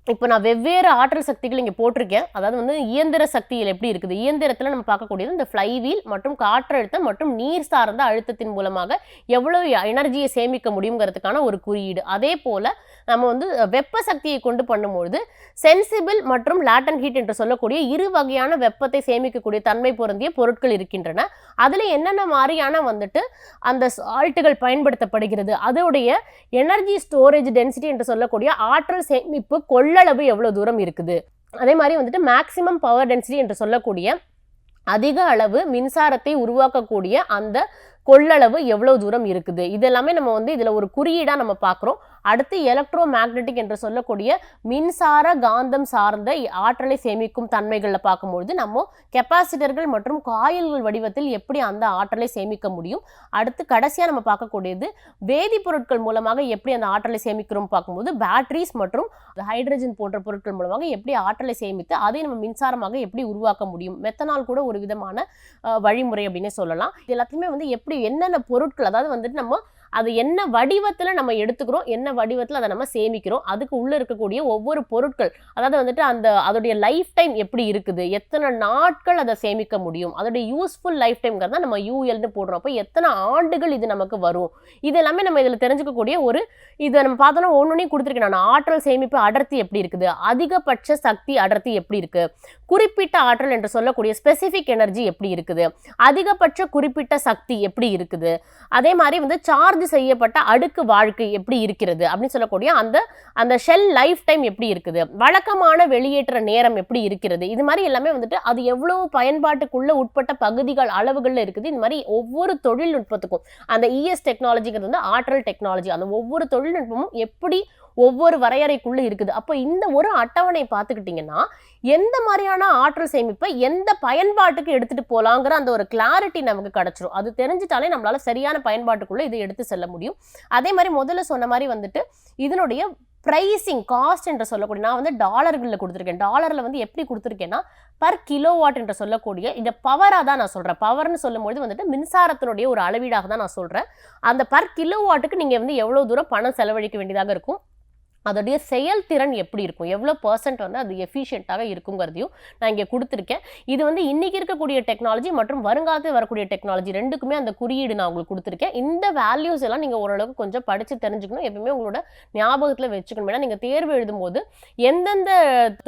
இப்போ நான் வெவ்வேறு ஆற்றல் சக்திகள் இங்கே போட்டிருக்கேன். அதாவது வந்து இயந்திர சக்தியில் எப்படி இருக்குது, இயந்திரத்தில் நம்ம பார்க்கக்கூடியது இந்த ஃப்ளைவீல் மற்றும் காற்றழுத்தம் மற்றும் நீர் சார்ந்த அழுத்தத்தின் மூலமாக எவ்வளவு எனர்ஜியை சேமிக்க முடியுங்கிறதுக்கான ஒரு குறியீடு. அதே போல் நம்ம வந்து வெப்ப சக்தியை கொண்டு பண்ணும்பொழுது சென்சிபிள் மற்றும் லேட்டன் ஹீட் என்று சொல்லக்கூடிய இரு வகையான வெப்பத்தை சேமிக்கக்கூடிய தன்மை பொருந்திய பொருட்கள் இருக்கின்றன. அதில் என்னென்ன மாதிரியான வந்துட்டு அந்த சால்ட்டுகள் பயன்படுத்தப்படுகிறது, அதோடைய எனர்ஜி ஸ்டோரேஜ் டென்சிட்டி என்று சொல்லக்கூடிய ஆற்றல் சேமிப்பு கொள்ளளவு எவ்வளவு தூரம் இருக்குது, அதே மாதிரி வந்துட்டு மேக்சிமம் பவர் டென்சிட்டி என்று சொல்லக்கூடிய அதிக அளவு மின்சாரத்தை உருவாக்கக்கூடிய அந்த கொள்ளளவு எவ்வளவு தூரம் இருக்குது, இதெல்லாமே நம்ம வந்து இதில் ஒரு குறியீடாக நம்ம பார்க்குறோம். அடுத்து எலக்ட்ரோ மேக்னெட்டிக் என்று சொல்லக்கூடிய மின்சார காந்தம் சார்ந்த ஆற்றலை சேமிக்கும் தன்மைகளில் பார்க்கும்பொழுது நம்ம கெப்பாசிட்டர்கள் மற்றும் காயில்கள் வடிவத்தில் எப்படி அந்த ஆற்றலை சேமிக்க முடியும். அடுத்து கடைசியாக நம்ம பார்க்கக்கூடியது வேதிப்பொருட்கள் மூலமாக எப்படி அந்த ஆற்றலை சேமிக்கிறோம் பார்க்கும்போது பேட்டரிஸ் மற்றும் ஹைட்ரஜன் போன்ற பொருட்கள் மூலமாக எப்படி ஆற்றலை சேமித்து அதை நம்ம மின்சாரமாக எப்படி உருவாக்க முடியும். மெத்தனால் கூட ஒரு விதமான வழிமுறை அப்படின்னு சொல்லலாம். இது எல்லாத்தையுமே வந்து எப்படி என்னென்ன பொருட்கள், அதாவது வந்துட்டு நம்ம அது என்ன வடிவத்தில் நம்ம எடுத்துக்கிறோம், என்ன வடிவத்தில் அதை நம்ம சேமிக்கிறோம், அதுக்கு உள்ளே இருக்கக்கூடிய ஒவ்வொரு பொருட்கள், அதாவது வந்துட்டு அதோடைய லைஃப் டைம் எப்படி இருக்குது, எத்தனை நாட்கள் அதை சேமிக்க முடியும், அதோடைய யூஸ்ஃபுல் லைஃப் டைம்ங்கிறத நம்ம யூஎல்னு போடுறோம். அப்போ எத்தனை ஆண்டுகள் இது நமக்கு வரும், இது எல்லாமே நம்ம இதில் தெரிஞ்சுக்கக்கூடிய ஒரு இதை நம்ம பார்த்தோன்னா ஒன்றுனையும் கொடுத்துருக்கேன். நான் ஆற்றல் சேமிப்பு அடர்த்தி எப்படி இருக்குது, அதிகபட்ச சக்தி அடர்த்தி எப்படி இருக்குது, குறிப்பிட்ட ஆற்றல் என்று சொல்லக்கூடிய ஸ்பெசிஃபிக் எனர்ஜி எப்படி இருக்குது, அதிகபட்ச குறிப்பிட்ட சக்தி எப்படி இருக்குது, அதே மாதிரி வந்து சார்ஜ் செய்யப்பட்ட அடுக்கு வாழ்க்கை எப்படி இருக்கிறது அப்படின்னு சொல்லக்கூடிய அந்த ஷெல் லைஃப் டைம் எப்படி இருக்குது, வழக்கமான வெளியேற்ற நேரம் எப்படி இருக்கிறது, இது மாதிரி எல்லாமே வந்துட்டு அது எவ்வளவு பயன்பாட்டுக்குள்ள உட்பட்ட பகுதிகள் அளவுகள்ல இருக்குது. இந்த மாதிரி ஒவ்வொரு தொழில்நுட்பத்துக்கும் அந்த இஎஸ் டெக்னாலஜிங்கிறது வந்து ஆற்றல் டெக்னாலஜி, அந்த ஒவ்வொரு தொழில்நுட்பமும் எப்படி ஒவ்வொரு வரையறைக்குள்ள இருக்குது. அப்போ இந்த ஒரு அட்டவணை பார்த்துக்கிட்டிங்கன்னா எந்த மாதிரியான ஆற்றல் சேமிப்பை எந்த பயன்பாட்டுக்கு எடுத்துட்டு போலாங்கிற அந்த ஒரு கிளாரிட்டி நமக்கு கிடைச்சிரும். அது தெரிஞ்சிட்டாலே நம்மளால சரியான பயன்பாட்டுக்குள்ள இதை எடுத்து செல்ல முடியும். அதே மாதிரி முதல்ல சொன்ன மாதிரி வந்துட்டு இதனுடைய பிரைசிங் காஸ்ட் என்று சொல்லக்கூடிய, நான் வந்து டாலர்களில் கொடுத்துருக்கேன். டாலரில் வந்து எப்படி கொடுத்துருக்கேன்னா பர் கிலோவாட் என்று சொல்லக்கூடிய இந்த பவராக தான் நான் சொல்கிறேன். பவர்னு சொல்லும்போது வந்துட்டு மின்சாரத்தினுடைய ஒரு அளவீடாக தான் நான் சொல்கிறேன். அந்த பர் கிலோவாட்டுக்கு நீங்கள் வந்து எவ்வளோ தூரம் பணம் செலவழிக்க வேண்டியதாக இருக்கும், அதோடைய செயல்திறன் எப்படி இருக்கும், எவ்வளோ பர்சன்ட் வந்து அது எஃபிஷியண்ட்டாக இருக்குங்கிறதையும் நான் இங்கே கொடுத்துருக்கேன். இது வந்து இன்றைக்கி இருக்கக்கூடிய டெக்னாலஜி மற்றும் வருங்காலத்தில் வரக்கூடிய டெக்னாலஜி ரெண்டுக்குமே அந்த குறியீடு நான் உங்களுக்கு கொடுத்துருக்கேன். இந்த வேல்யூஸ் எல்லாம் நீங்கள் ஓரளவுக்கு கொஞ்சம் படித்து தெரிஞ்சுக்கணும், எப்பவுமே உங்களோட ஞாபகத்தில் வச்சுக்கணும். ஏன்னா நீங்கள் தேர்வு எழுதும்போது எந்தெந்த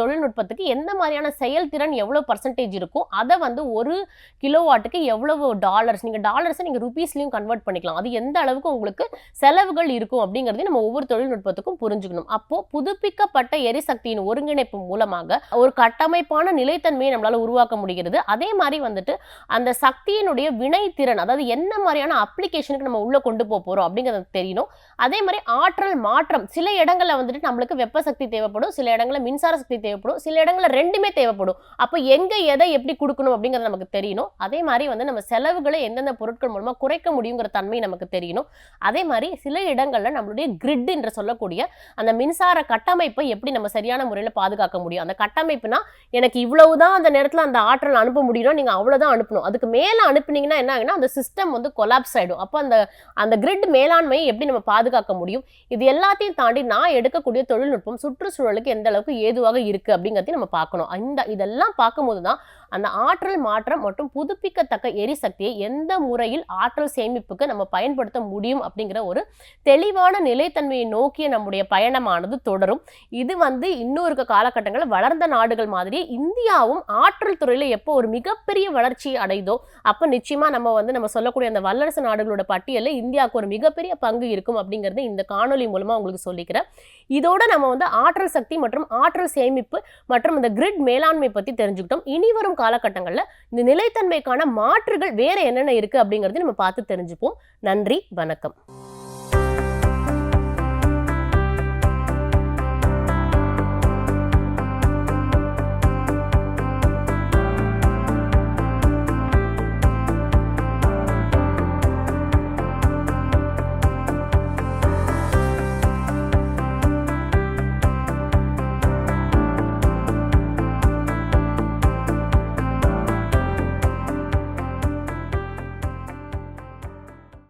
தொழில்நுட்பத்துக்கு எந்த மாதிரியான செயல்திறன் எவ்வளோ பர்சன்டேஜ் இருக்கும், அதை வந்து ஒரு கிலோவாட்டுக்கு எவ்வளவு டாலர்ஸ், நீங்கள் டாலர்ஸை நீங்கள் ருபீஸ்லையும் கன்வெர்ட் பண்ணிக்கலாம், அது எந்த அளவுக்கு உங்களுக்கு செலவுகள் இருக்கும் அப்படிங்கிறதையும் நம்ம ஒவ்வொரு தொழில்நுட்பத்துக்கும் புரிஞ்சுக்கணும். அப்போ புதுப்பிக்கப்பட்ட எரிசக்தியின் ஒருங்கிணைப்பு மூலமாக ஒரு கட்டமைப்பான நிலைத்தன்மையை நம்மளால உருவாக்க முடிகிறது. அதே மாதிரி வந்துட்டு அந்த சக்தியினுடைய வினைத்திறன், அதாவது என்ன மாதிரியான அப்ளிகேஷனுக்கு நம்ம உள்ள கொண்டு போறோம் அப்படிங்கிறது தெரியணும். அதே மாதிரி ஆற்றல் மாற்றம், சில இடங்கள்ல வந்துட்டு நம்மளுக்கு வெப்ப சக்தி தேவைப்படும், சில இடங்கள்ல மின்சார சக்தி தேவைப்படும், சில இடங்கள்ல ரெண்டுமே தேவைப்படும். அப்போ எங்க எதை எப்படி கொடுக்கணும் அப்படிங்கிறது நமக்கு தெரியணும். அதே மாதிரி வந்து நம்ம செலவுகளை எந்தெந்த பொருட்கள் மூலமா குறைக்க முடியுங்கிற தன்மை நமக்கு தெரியணும். அதே மாதிரி சில இடங்கள்ல நம்மளுடைய கிரிட் என்று சொல்லக்கூடிய அந்த மின்சார கட்டமைப்பை எப்படி நம்ம சரியான முறையில் பாதுகாக்க முடியும். அந்த கட்டமைப்புனா எனக்கு இவ்வளவுதான் அந்த நேரத்தில் அந்த ஆற்றல் அனுப்ப முடியும், நீங்க அவ்வளவுதான் அனுப்பணும், அதுக்கு மேல அனுப்புனீங்கன்னா என்ன ஆகுனா அந்த சிஸ்டம் வந்து கொலாப்ஸ் ஆயிடும். அப்போ அந்த கிரிட் மேலாண்மையை எப்படி நம்ம பாதுகாக்க முடியும், இது எல்லாத்தையும் தாண்டி நான் எடுக்கக்கூடிய தொழில்நுட்பம் சுற்றுச்சூழலுக்கு எந்த அளவுக்கு ஏதுவாக இருக்கு அப்படிங்கிறதையும் நம்ம பார்க்கணும். இதெல்லாம் பார்க்கும்போது தான் அந்த ஆற்றல் மாற்றம் மற்றும் புதுப்பிக்கத்தக்க எரிசக்தியை எந்த முறையில் ஆற்றல் சேமிப்புக்கு நம்ம பயன்படுத்த முடியும் அப்படிங்கிற ஒரு தெளிவான நிலைத்தன்மையை நோக்கிய நம்முடைய பயணமானது தொடரும். இது இன்னும் இருக்க காலகட்டங்களில் வளர்ந்த நாடுகள் மாதிரி இந்தியாவும் ஆற்றல் துறையில எப்போ ஒரு மிகப்பெரிய வளர்ச்சி அடைதோ அப்ப நிச்சயமா நம்ம சொல்லக்கூடிய அந்த வல்லரசு நாடுகளோட பட்டியலில் இந்தியாவுக்கு ஒரு மிகப்பெரிய பங்கு இருக்கும் அப்படிங்கறது இந்த காணொலி மூலமா உங்களுக்கு சொல்லிக்கிறேன். இதோட நம்ம ஆற்றல் சக்தி மற்றும் ஆற்றல் சேமிப்பு மற்றும் இந்த கிரிட் மேலாண்மை பத்தி தெரிஞ்சுக்கிட்டோம். இனி வரும் காலகட்டங்களில் இந்த நிலைத்தன்மைக்கான மாற்றுகள் வேற என்னென்ன இருக்கு அப்படிங்கறதை நம்ம பார்த்து தெரிஞ்சுப்போம். நன்றி, வணக்கம்.